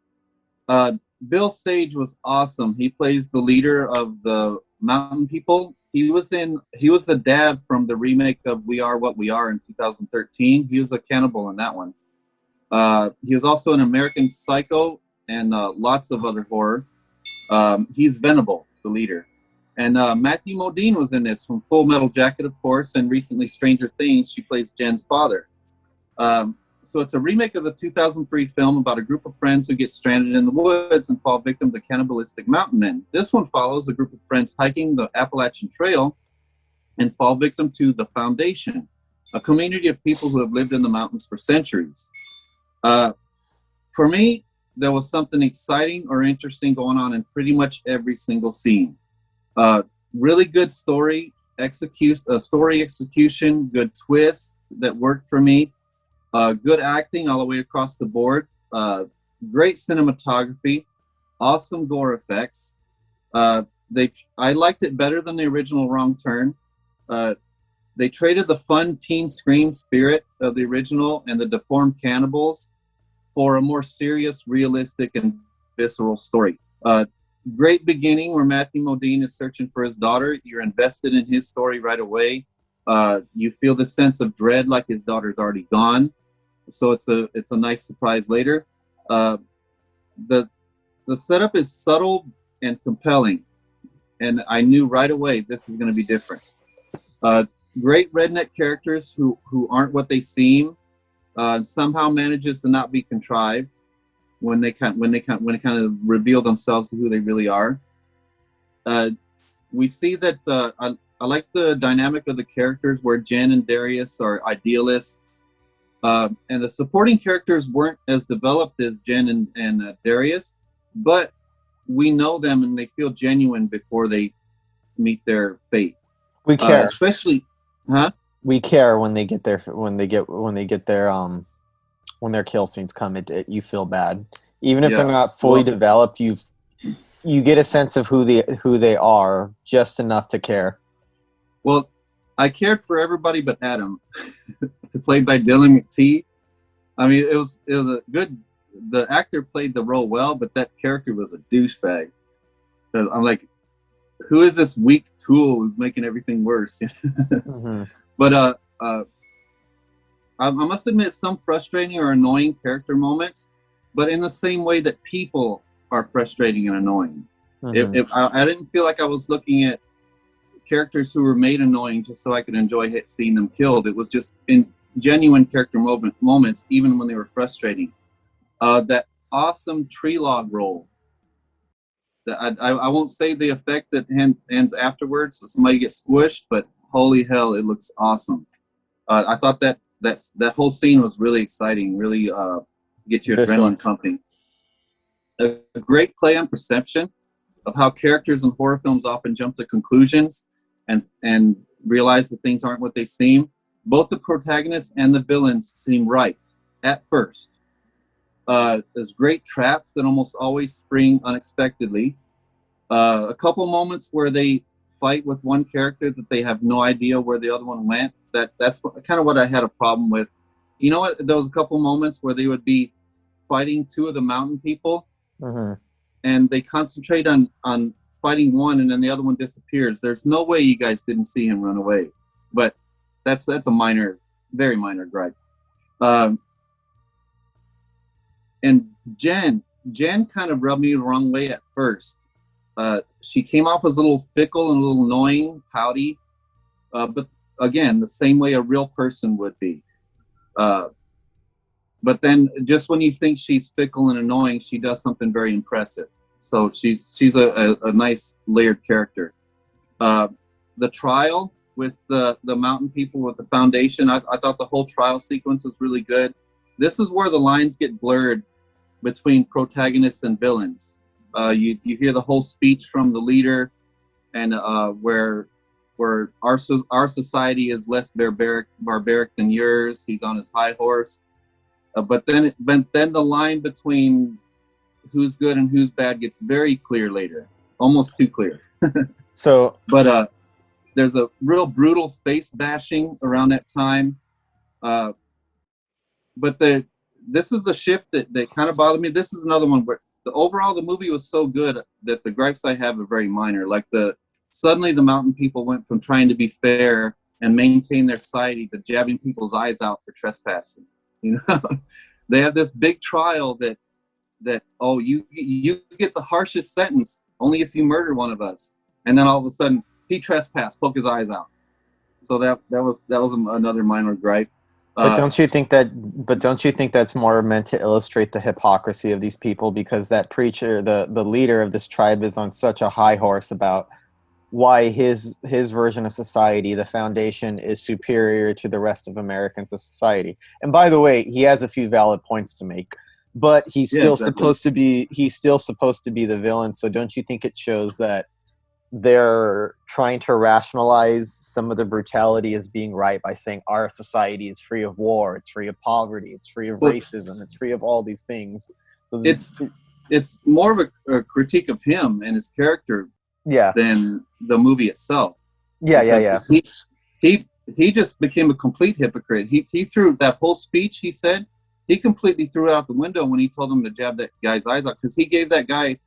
Bill Sage was awesome. He plays the leader of the Mountain People. He was the dad from the remake of We Are What We Are in 2013. He was a cannibal in that one. He was also in American Psycho and lots of other horror. He's Venable, the leader. And Matthew Modine was in this from Full Metal Jacket, of course, and recently Stranger Things. She plays Jen's father. So it's a remake of the 2003 film about a group of friends who get stranded in the woods and fall victim to cannibalistic mountain men. This one follows a group of friends hiking the Appalachian Trail and fall victim to the Foundation, a community of people who have lived in the mountains for centuries. For me, there was something exciting or interesting going on in pretty much every single scene. Really good story execution, good twists that worked for me. Good acting all the way across the board. Great cinematography. Awesome gore effects. I liked it better than the original Wrong Turn. They traded the fun teen scream spirit of the original and the deformed cannibals for a more serious, realistic, and visceral story. Great beginning where Matthew Modine is searching for his daughter. You're invested in his story right away. You feel the sense of dread like his daughter's already gone. So it's a nice surprise later. The setup is subtle and compelling, and I knew right away this is going to be different. Great redneck characters who aren't what they seem, and somehow manages to not be contrived when they kind of reveal themselves to who they really are. We see that I like the dynamic of the characters where Jen and Darius are idealists, and the supporting characters weren't as developed as Jen and Darius, but we know them and they feel genuine before they meet their fate. We care, especially, huh? We care when they get their when their kill scenes come. You feel bad, even if they're not fully developed. You get a sense of who they are, just enough to care. Well, I cared for everybody but Adam, played by Dylan McTee. I mean, it was a good. The actor played the role well, but that character was a douchebag. I'm like, who is this weak tool who's making everything worse? Mm-hmm. But I must admit some frustrating or annoying character moments, but in the same way that people are frustrating and annoying. Mm-hmm. I didn't feel like I was looking at characters who were made annoying just so I could enjoy seeing them killed. It was just in genuine character moments, even when they were frustrating. That awesome tree log roll. I won't say the effect that ends afterwards, so somebody gets squished, but holy hell, it looks awesome. I thought that whole scene was really exciting, really get your adrenaline pumping. A great play on perception of how characters in horror films often jump to conclusions and realize that things aren't what they seem. Both the protagonists and the villains seem right at first. There's great traps that almost always spring unexpectedly. A couple moments where they fight with one character that they have no idea where the other one went. That's kind of what I had a problem with. You know what? There was a couple moments where they would be fighting two of the mountain people, mm-hmm. and they concentrate on fighting one, and then the other one disappears. There's no way you guys didn't see him run away. But that's a minor, very minor gripe. And Jen kind of rubbed me the wrong way at first. She came off as a little fickle and a little annoying, pouty, but again, the same way a real person would be. But then just when you think she's fickle and annoying, she does something very impressive. So she's a nice layered character. The trial with the mountain people with the foundation, I thought the whole trial sequence was really good. This is where the lines get blurred between protagonists and villains. You hear the whole speech from the leader, and where our society is less barbaric than yours. He's on his high horse, but then the line between who's good and who's bad gets very clear later, almost too clear. But there's a real brutal face bashing around that time. But this is the shift that kind of bothered me. This is another one where the movie was so good that the gripes I have are very minor. Like suddenly the mountain people went from trying to be fair and maintain their society to jabbing people's eyes out for trespassing. You know, they have this big trial that you get the harshest sentence only if you murder one of us, and then all of a sudden he trespassed, poke his eyes out. So that was another minor gripe. But don't you think that's more meant to illustrate the hypocrisy of these people, because that preacher, the leader of this tribe, is on such a high horse about why his version of society, the Foundation, is superior to the rest of American society. And by the way, he has a few valid points to make, but he's Yeah, still exactly. supposed to be the villain. So don't you think it shows that they're trying to rationalize some of the brutality as being right by saying our society is free of war, it's free of poverty, it's free of Well, racism, it's free of all these things. So it's more of a critique of him and his character yeah, than the movie itself. yeah, yeah, Because yeah. he just became a complete hypocrite. He threw that whole speech he said, he completely threw it out the window when he told him to jab that guy's eyes out, because he gave that guy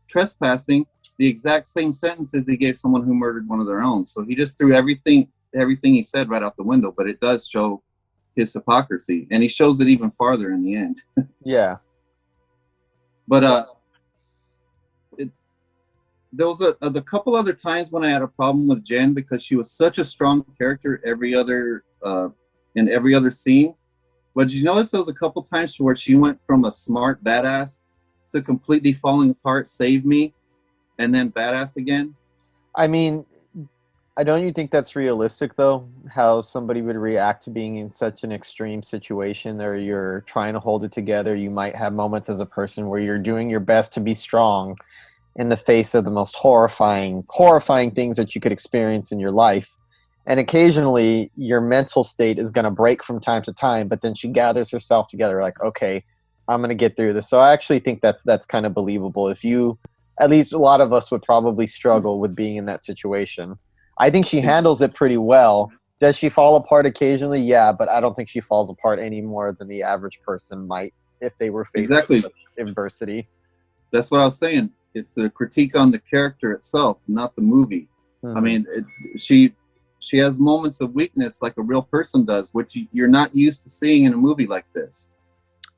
trespassing the exact same sentences he gave someone who murdered one of their own. So he just threw everything he said right out the window. But it does show his hypocrisy, and he shows it even farther in the end. Yeah. But there was a couple other times when I had a problem with Jen, because she was such a strong character in every other scene. But did you notice there was a couple times where she went from a smart badass to completely falling apart, save me, and then badass again? I mean, I don't you think that's realistic though? How somebody would react to being in such an extreme situation where you're trying to hold it together. You might have moments as a person where you're doing your best to be strong in the face of the most horrifying things that you could experience in your life. And occasionally your mental state is going to break from time to time, but then she gathers herself together like, okay, I'm going to get through this. So I actually think that's kind of believable. If you, at least a lot of us would probably struggle with being in that situation. I think she handles it pretty well. Does she fall apart occasionally? Yeah, but I don't think she falls apart any more than the average person might if they were faced Exactly. with such adversity. That's what I was saying. It's a critique on the character itself, not the movie. Mm-hmm. I mean, she has moments of weakness like a real person does, which you're not used to seeing in a movie like this.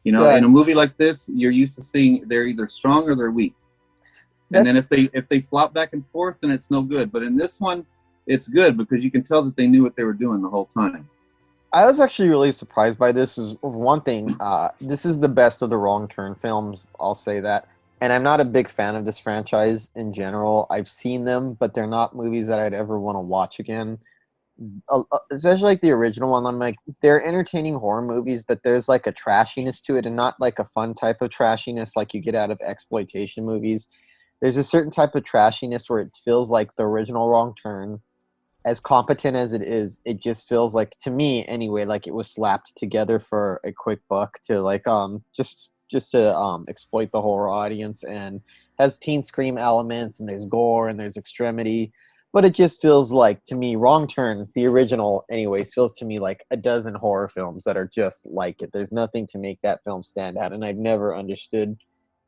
You know, in a movie like this, you're used to seeing they're either strong or they're weak. And then if they flop back and forth, then it's no good. But in this one, it's good because you can tell that they knew what they were doing the whole time. I was actually really surprised by this. Is one thing. This is the best of the Wrong Turn films. I'll say that. And I'm not a big fan of this franchise in general. I've seen them, but they're not movies that I'd ever want to watch again. Especially like the original one. I'm like, they're entertaining horror movies, but there's like a trashiness to it, and not like a fun type of trashiness like you get out of exploitation movies. There's a certain type of trashiness where it feels like the original Wrong Turn, as competent as it is, it just feels like, to me anyway, like it was slapped together for a quick buck to like just to exploit the horror audience, and has teen scream elements, and there's gore and there's extremity, but it just feels like, to me, Wrong Turn, the original anyways, feels to me like a dozen horror films that are just like it. There's nothing to make that film stand out, and I've never understood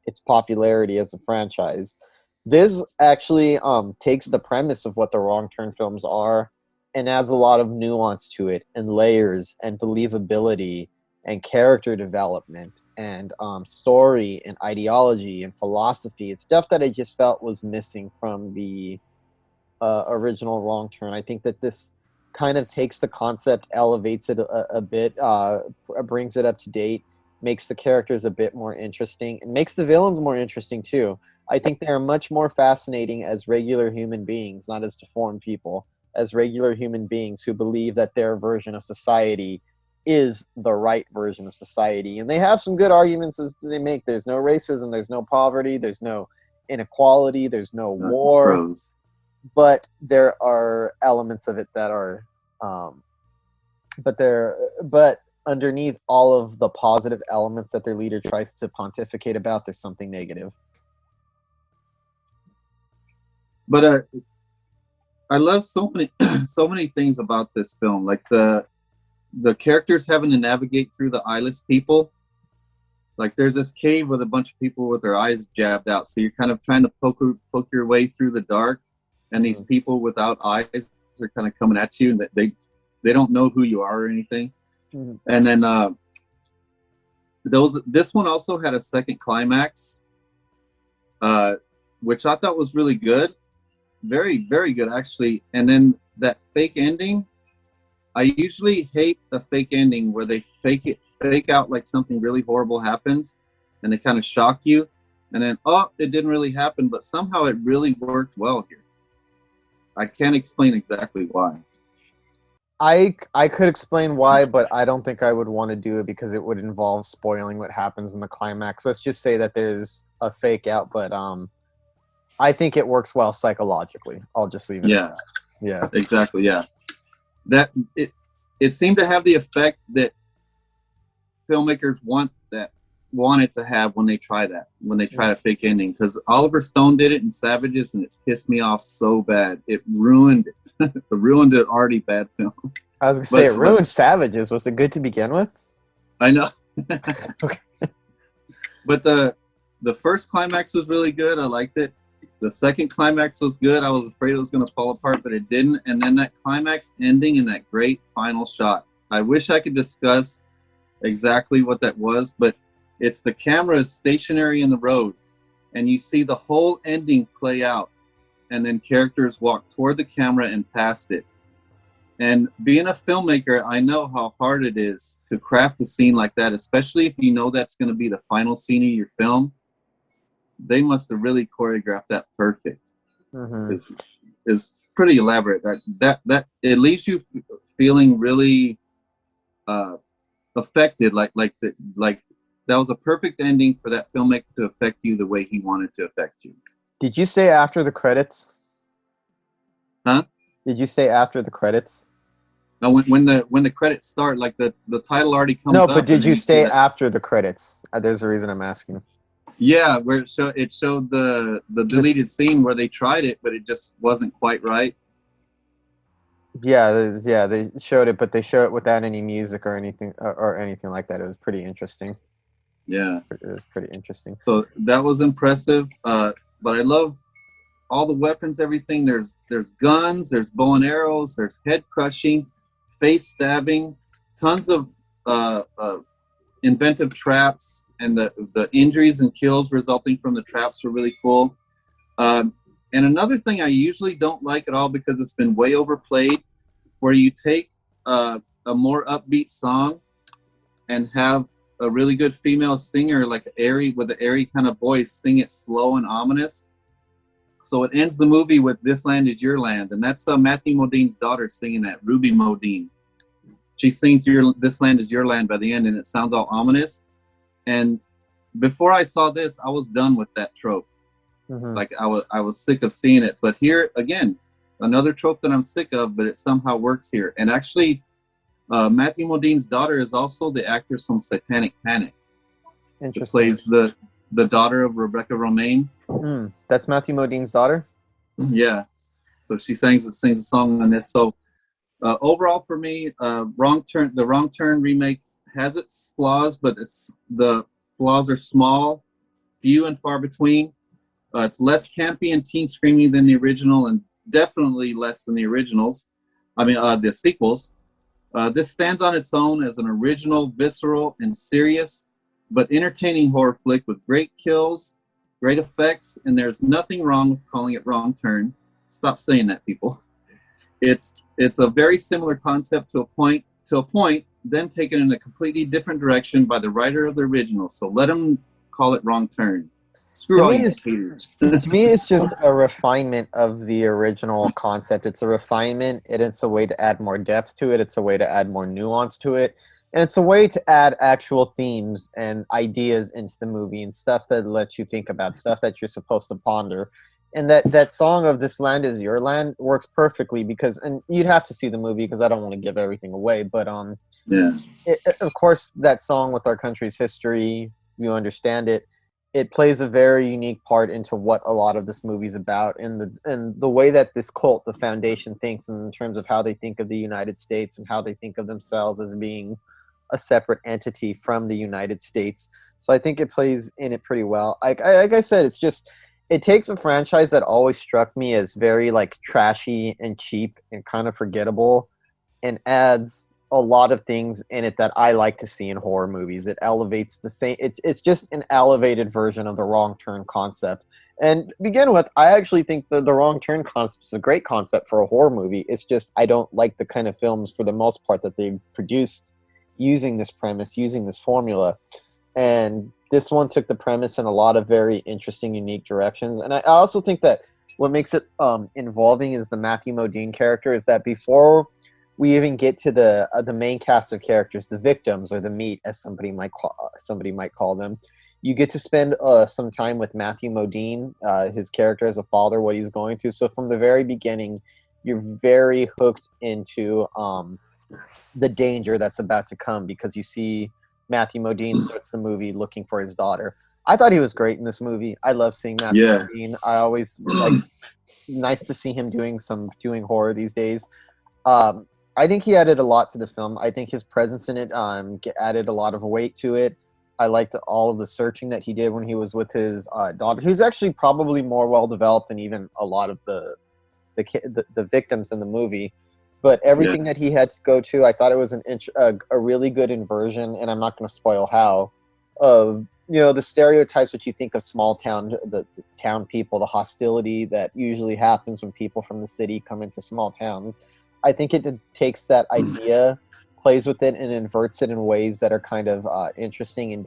its popularity as a franchise. This actually takes the premise of what the Wrong Turn films are and adds a lot of nuance to it, and layers and believability and character development and story and ideology and philosophy. It's stuff that I just felt was missing from the original Wrong Turn. I think that this kind of takes the concept, elevates it a bit, brings it up to date, makes the characters a bit more interesting, and makes the villains more interesting too. I think they are much more fascinating as regular human beings, not as deformed people, as regular human beings who believe that their version of society is the right version of society. And they have some good arguments as they make. There's no racism, there's no poverty, there's no inequality, there's no war. Pros. But there are elements of it that are but underneath all of the positive elements that their leader tries to pontificate about, there's something negative. But I love so many things about this film, like the characters having to navigate through the eyeless people. Like there's this cave with a bunch of people with their eyes jabbed out, so you're kind of trying to poke your way through the dark, and these people without eyes are kind of coming at you, and they don't know who you are or anything. Mm-hmm. And then this one also had a second climax, which I thought was really good. Very, very good, actually. And then that fake ending, I usually hate the fake ending where they fake out like something really horrible happens, and they kind of shock you, and then, oh, it didn't really happen, but somehow it really worked well here. I can't explain exactly why. I could explain why, but I don't think I would want to do it because it would involve spoiling what happens in the climax. Let's just say that there's a fake out, but I think it works well psychologically. I'll just leave it at that. Yeah. Exactly, yeah. That it seemed to have the effect that filmmakers want it to have when they try a fake ending. Because Oliver Stone did it in Savages, and it pissed me off so bad. It ruined it ruined an already bad film. I was gonna say it ruined Savages. Was it good to begin with? I know. Okay. But the first climax was really good. I liked it. The second climax was good. I was afraid it was going to fall apart, but it didn't. And then that climax ending and that great final shot. I wish I could discuss exactly what that was, but it's the camera is stationary in the road, and you see the whole ending play out, and then characters walk toward the camera and past it. And being a filmmaker, I know how hard it is to craft a scene like that, especially if you know that's going to be the final scene of your film. They must have really choreographed that perfect. Mm-hmm. Is pretty elaborate. That it leaves you feeling really affected, like that was a perfect ending for that filmmaker to affect you the way he wanted to affect you. Did you say after the credits? Huh? Did you say after the credits? No, when the credits start, like the title already comes up. No, but did you say after the credits? There's a reason I'm asking. Yeah, where it showed the deleted scene where they tried it, but it just wasn't quite right. Yeah, they showed it, but they showed it without any music or anything like that. It was pretty interesting. Yeah, it was pretty interesting. So that was impressive. But I love all the weapons, everything. There's guns, there's bow and arrows, there's head crushing, face stabbing, tons of inventive traps, and the injuries and kills resulting from the traps were really cool. And another thing I usually don't like at all, because it's been way overplayed, where you take a more upbeat song and have a really good female singer, like with an airy kind of voice, sing it slow and ominous. So it ends the movie with "This Land Is Your Land," and that's Matthew Modine's daughter singing that, Ruby Modine. She sings "This Land Is Your Land" by the end, and it sounds all ominous. And before I saw this, I was done with that trope. Mm-hmm. Like I was sick of seeing it. But here again, another trope that I'm sick of, but it somehow works here. And actually, Matthew Modine's daughter is also the actress from Satanic Panic. Interesting. Who plays the daughter of Rebecca Romaine. That's Matthew Modine's daughter? Yeah. So she sings a song on this. So overall for me, the Wrong Turn remake has its flaws, but the flaws are small, few and far between. It's less campy and teen screamy than the original, and definitely less than the originals. The sequels. This stands on its own as an original, visceral, and serious, but entertaining horror flick with great kills, great effects, and there's nothing wrong with calling it Wrong Turn. Stop saying that, people. It's a very similar concept to a point, then taken in a completely different direction by the writer of the original. So let them call it Wrong Turn. Screw all you haters. To me, it's just a refinement of the original concept. It's a refinement, and it's a way to add more depth to it. It's a way to add more nuance to it. And it's a way to add actual themes and ideas into the movie and stuff that lets you think about, stuff that you're supposed to ponder. And that song of "This Land Is Your Land" works perfectly because, and you'd have to see the movie because I don't want to give everything away, but yeah. Of course, that song with our country's history, you understand it. It plays a very unique part into what a lot of this movie's about, and the way that this cult, the Foundation, thinks in terms of how they think of the United States and how they think of themselves as being a separate entity from the United States. So I think it plays in it pretty well. Like I said, it's just, it takes a franchise that always struck me as very like trashy and cheap and kind of forgettable, and adds a lot of things in it that I like to see in horror movies. It elevates the same. It's just an elevated version of the Wrong Turn concept. And to begin with, I actually think the Wrong Turn concept is a great concept for a horror movie. It's just I don't like the kind of films, for the most part, that they've produced using this premise, using this formula. And this one took the premise in a lot of very interesting, unique directions. And I also think that what makes it involving is the Matthew Modine character. Is that before we even get to the main cast of characters, the victims or the meat, as somebody might call them, you get to spend some time with Matthew Modine, his character as a father, what he's going through. So from the very beginning, you're very hooked into the danger that's about to come because you see Matthew Modine starts the movie looking for his daughter. I thought he was great in this movie. I love seeing Matthew Modine. I always like nice to see him doing horror these days. I think he added a lot to the film. I think his presence in it added a lot of weight to it. I liked all of the searching that he did when he was with his daughter, who's actually probably more well developed than even a lot of the victims in the movie. But everything that he had to go to, I thought it was a really good inversion, and I'm not going to spoil how, of the stereotypes which you think of small town, the town people, the hostility that usually happens when people from the city come into small towns. I think it takes that idea, plays with it, and inverts it in ways that are kind of interesting and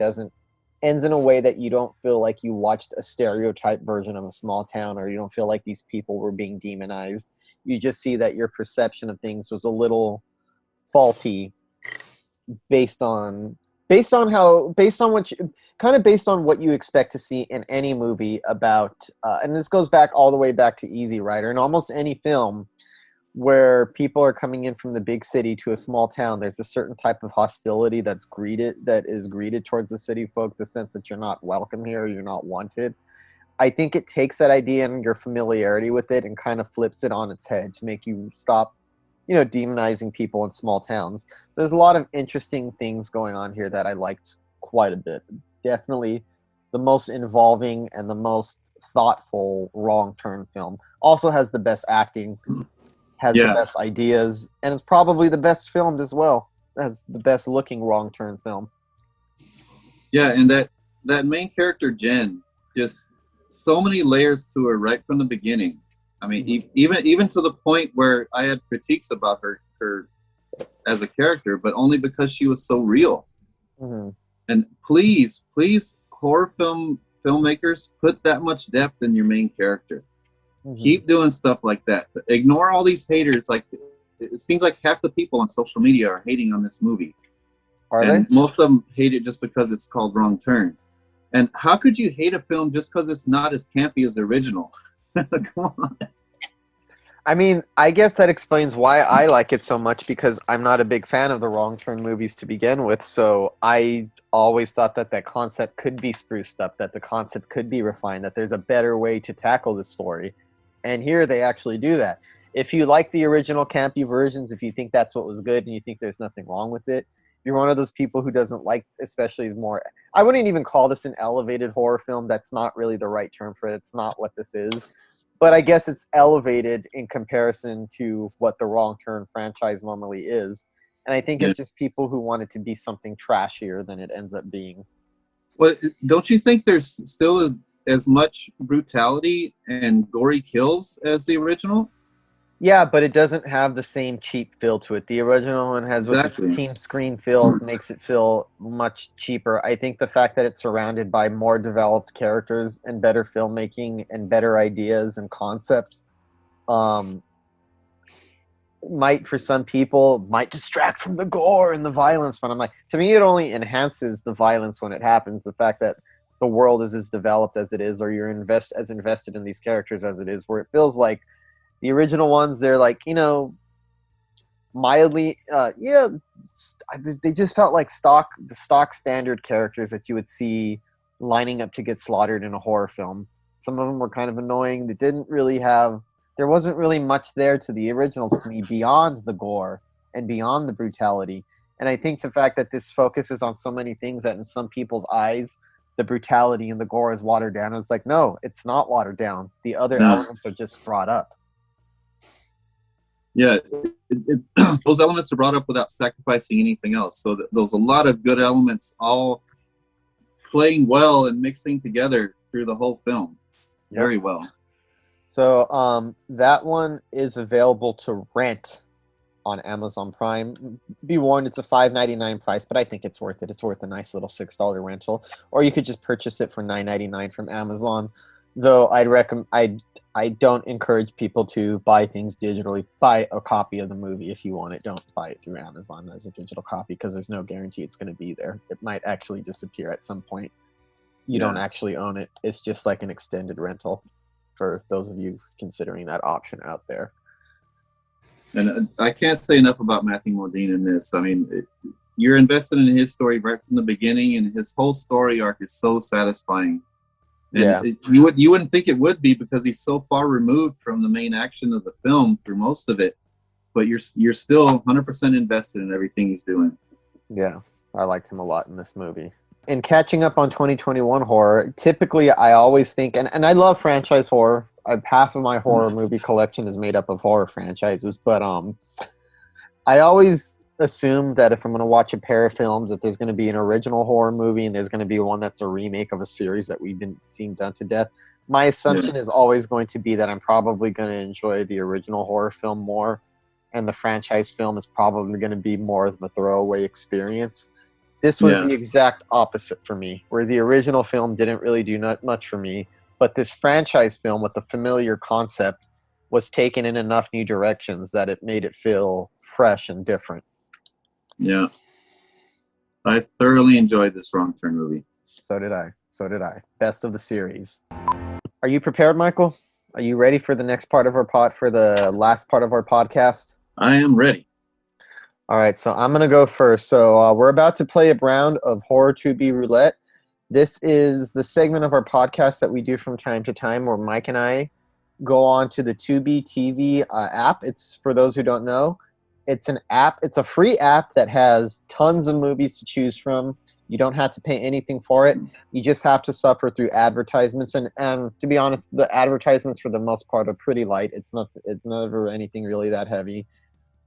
ends in a way that you don't feel like you watched a stereotype version of a small town, or you don't feel like these people were being demonized. You just see that your perception of things was a little faulty based on what you expect to see in any movie about and this goes back all the way back to Easy Rider and almost any film where people are coming in from the big city to a small town. There's a certain type of hostility that is greeted towards the city folk, the sense that you're not welcome here, you're not wanted. I think it takes that idea and your familiarity with it and kind of flips it on its head to make you stop, demonizing people in small towns. So there's a lot of interesting things going on here that I liked quite a bit. Definitely the most involving and the most thoughtful wrong turn film. Also has the best acting, has the best ideas, and it's probably the best filmed as well. Has the best looking wrong turn film. Yeah, and that main character Jen, just so many layers to her right from the beginning. I mean, even to the point where I had critiques about her as a character, but only because she was so real. Mm-hmm. And please, horror filmmakers, put that much depth in your main character. Mm-hmm. Keep doing stuff like that. Ignore all these haters. Like, it seems like half the people on social media are hating on this movie. Are they? Most of them hate it just because it's called Wrong Turn. And how could you hate a film just because it's not as campy as the original? Come on. I mean, I guess that explains why I like it so much, because I'm not a big fan of the Wrong Turn movies to begin with. So I always thought that concept could be spruced up, that the concept could be refined, that there's a better way to tackle the story. And here they actually do that. If you like the original campy versions, if you think that's what was good and you think there's nothing wrong with it, you're one of those people who doesn't like, especially more, I wouldn't even call this an elevated horror film. That's not really the right term for it. It's not what this is. But I guess it's elevated in comparison to what the Wrong Turn franchise normally is. And I think it's just people who want it to be something trashier than it ends up being. Well, don't you think there's still as much brutality and gory kills as the original? Yeah, but it doesn't have the same cheap feel to it. The original one has what the team screen feels, makes it feel much cheaper. I think the fact that it's surrounded by more developed characters and better filmmaking and better ideas and concepts might, for some people, might distract from the gore and the violence. But I'm like, to me, it only enhances the violence when it happens. The fact that the world is as developed as it is, or you're as invested in these characters as it is, where it feels like the original ones, they're like, mildly, they just felt like the stock standard characters that you would see lining up to get slaughtered in a horror film. Some of them were kind of annoying. There wasn't really much there to the originals to me beyond the gore and beyond the brutality. And I think the fact that this focuses on so many things that in some people's eyes, the brutality and the gore is watered down. And it's like, no, it's not watered down. The other elements are just brought up. Yeah, those elements are brought up without sacrificing anything else. So there's a lot of good elements all playing well and mixing together through the whole film. Yep. Very well. So that one is available to rent on Amazon Prime. Be warned, it's a $5.99 price, but I think it's worth it. It's worth a nice little $6 rental. Or you could just purchase it for $9.99 from Amazon. Though I don't encourage people to buy things digitally. Buy a copy of the movie if you want it. Don't buy it through Amazon as a digital copy because there's no guarantee it's going to be there. It might actually disappear at some point. You don't actually own it. It's just like an extended rental for those of you considering that option out there. And I can't say enough about Matthew Modine in this. I mean, you're invested in his story right from the beginning, and his whole story arc is so satisfying. And you wouldn't think it would be because he's so far removed from the main action of the film through most of it, but you're still 100% invested in everything he's doing. Yeah, I liked him a lot in this movie. In catching up on 2021 horror, typically I always think, and I love franchise horror. Half of my horror movie collection is made up of horror franchises, but I always assume that if I'm going to watch a pair of films, that there's going to be an original horror movie and there's going to be one that's a remake of a series that we've been seeing done to death. My assumption is always going to be that I'm probably going to enjoy the original horror film more, and the franchise film is probably going to be more of a throwaway experience. This was the exact opposite for me, where the original film didn't really do much for me, but this franchise film with the familiar concept was taken in enough new directions that it made it feel fresh and different. Yeah. I thoroughly enjoyed this Wrong Turn movie. So did I. Best of the series. Are you prepared, Michael? Are you ready for the next part of for the last part of our podcast? I am ready. All right, so I'm going to go first. So we're about to play a round of Horror Tubi Roulette. This is the segment of our podcast that we do from time to time where Mike and I go on to the Tubi TV app. It's, for those who don't know, it's an app. It's a free app that has tons of movies to choose from. You don't have to pay anything for it. You just have to suffer through advertisements. And to be honest, the advertisements for the most part are pretty light. It's never anything really that heavy.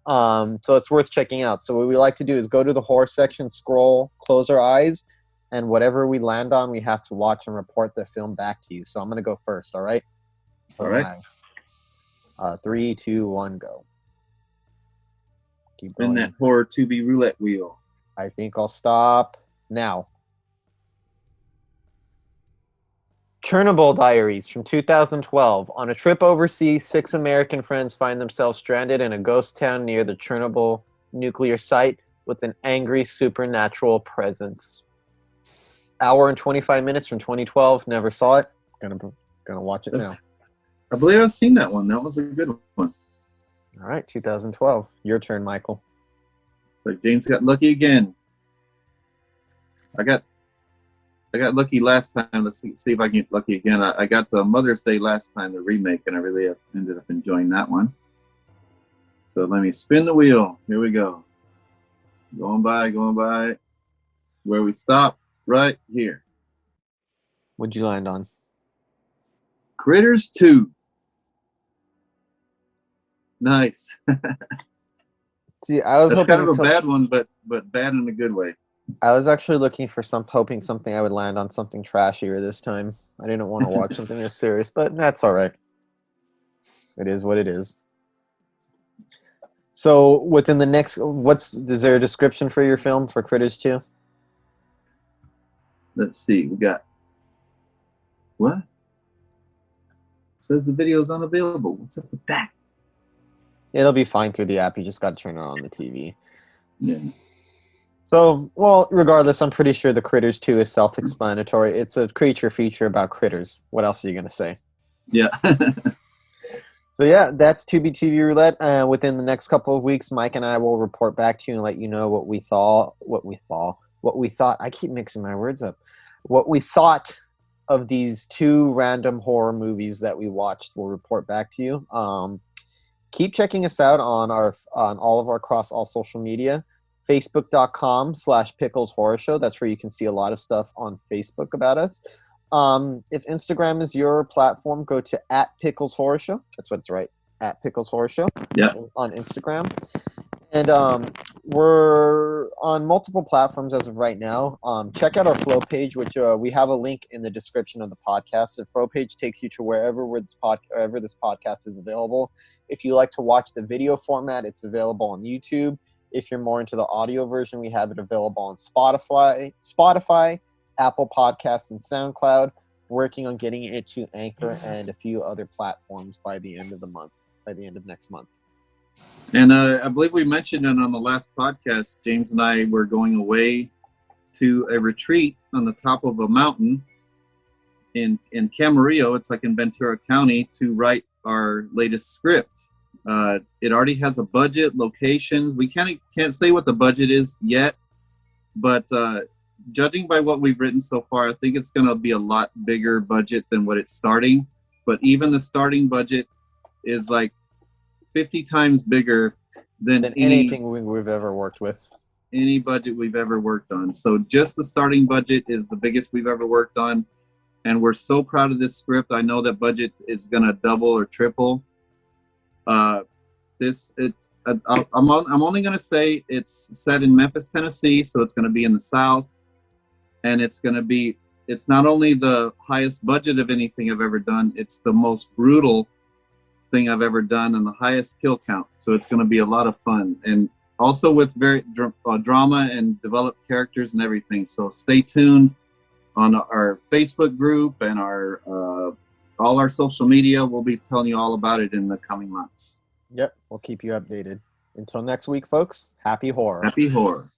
So it's worth checking out. So what we like to do is go to the horror section, scroll, close our eyes, and whatever we land on, we have to watch and report the film back to you. So I'm going to go first, all right? All right. 3, 2, 1, go. Keep Spin going. that Horror Tubi roulette wheel. I think I'll stop now. Chernobyl Diaries from 2012. On a trip overseas, 6 American friends find themselves stranded in a ghost town near the Chernobyl nuclear site with an angry supernatural presence. Hour and 25 minutes from 2012. Never saw it. Gonna watch it now. I believe I've seen that one. That was a good one. All right, 2012. Your turn, Michael. So James got lucky again. I got lucky last time. Let's see if I can get lucky again. I got Mother's Day last time, the remake, and I really ended up enjoying that one. So let me spin the wheel. Here we go. Going by. Where we stop, right here. What'd you land on? Critters 2. Nice. See, I was That's hoping kind of a bad one, but bad in a good way. I was actually looking for hoping something I would land on something trashier this time. I didn't want to watch something this serious, but that's all right. It is what it is. So within the next, is there a description for your film for Critters 2? Let's see. We got what? It says the video is unavailable. What's up with that? It'll be fine through the app. You just got to turn it on the TV. Yeah. So, well, regardless, I'm pretty sure the Critters 2 is self-explanatory. It's a creature feature about critters. What else are you going to say? Yeah. So, yeah, that's Tubi TV Roulette. Within the next couple of weeks, Mike and I will report back to you and let you know what we thought. I keep mixing my words up. What we thought of these 2 random horror movies that we watched. We'll report back to you. Keep checking us out on all of our across all social media. Facebook.com/Pickles Horror Show. That's where you can see a lot of stuff on Facebook about us. If Instagram is your platform, go to @Pickles Horror Show. That's what it's right. @Pickles Horror Show. Yeah. On Instagram. And we're on multiple platforms as of right now. Check out our Flow page, which we have a link in the description of the podcast. The Flow page takes you to wherever this podcast is available. If you like to watch the video format, it's available on YouTube. If you're more into the audio version, we have it available on Spotify, Apple Podcasts, and SoundCloud. working on getting it to Anchor and a few other platforms by the end of the month, by the end of next month. And I believe we mentioned it on the last podcast. James and I were going away to a retreat on the top of a mountain in Camarillo. It's like in Ventura County, to write our latest script. It already has a budget, locations. We can't say what the budget is yet, but judging by what we've written so far, I think it's going to be a lot bigger budget than what it's starting. But even the starting budget is like 50 times bigger than anything we've ever worked with. Any budget we've ever worked on. So just the starting budget is the biggest we've ever worked on. And we're so proud of this script. I know that budget is going to double or triple. I'm only going to say it's set in Memphis, Tennessee. So it's going to be in the South. And it's not only the highest budget of anything I've ever done, it's the most brutal thing I've ever done and the highest kill count. So it's going to be a lot of fun. And also with very drama and developed characters and everything. So stay tuned on our Facebook group and our all our social media. We'll be telling you all about it in the coming months. Yep, we'll keep you updated. Until next week, folks, happy horror. Happy horror.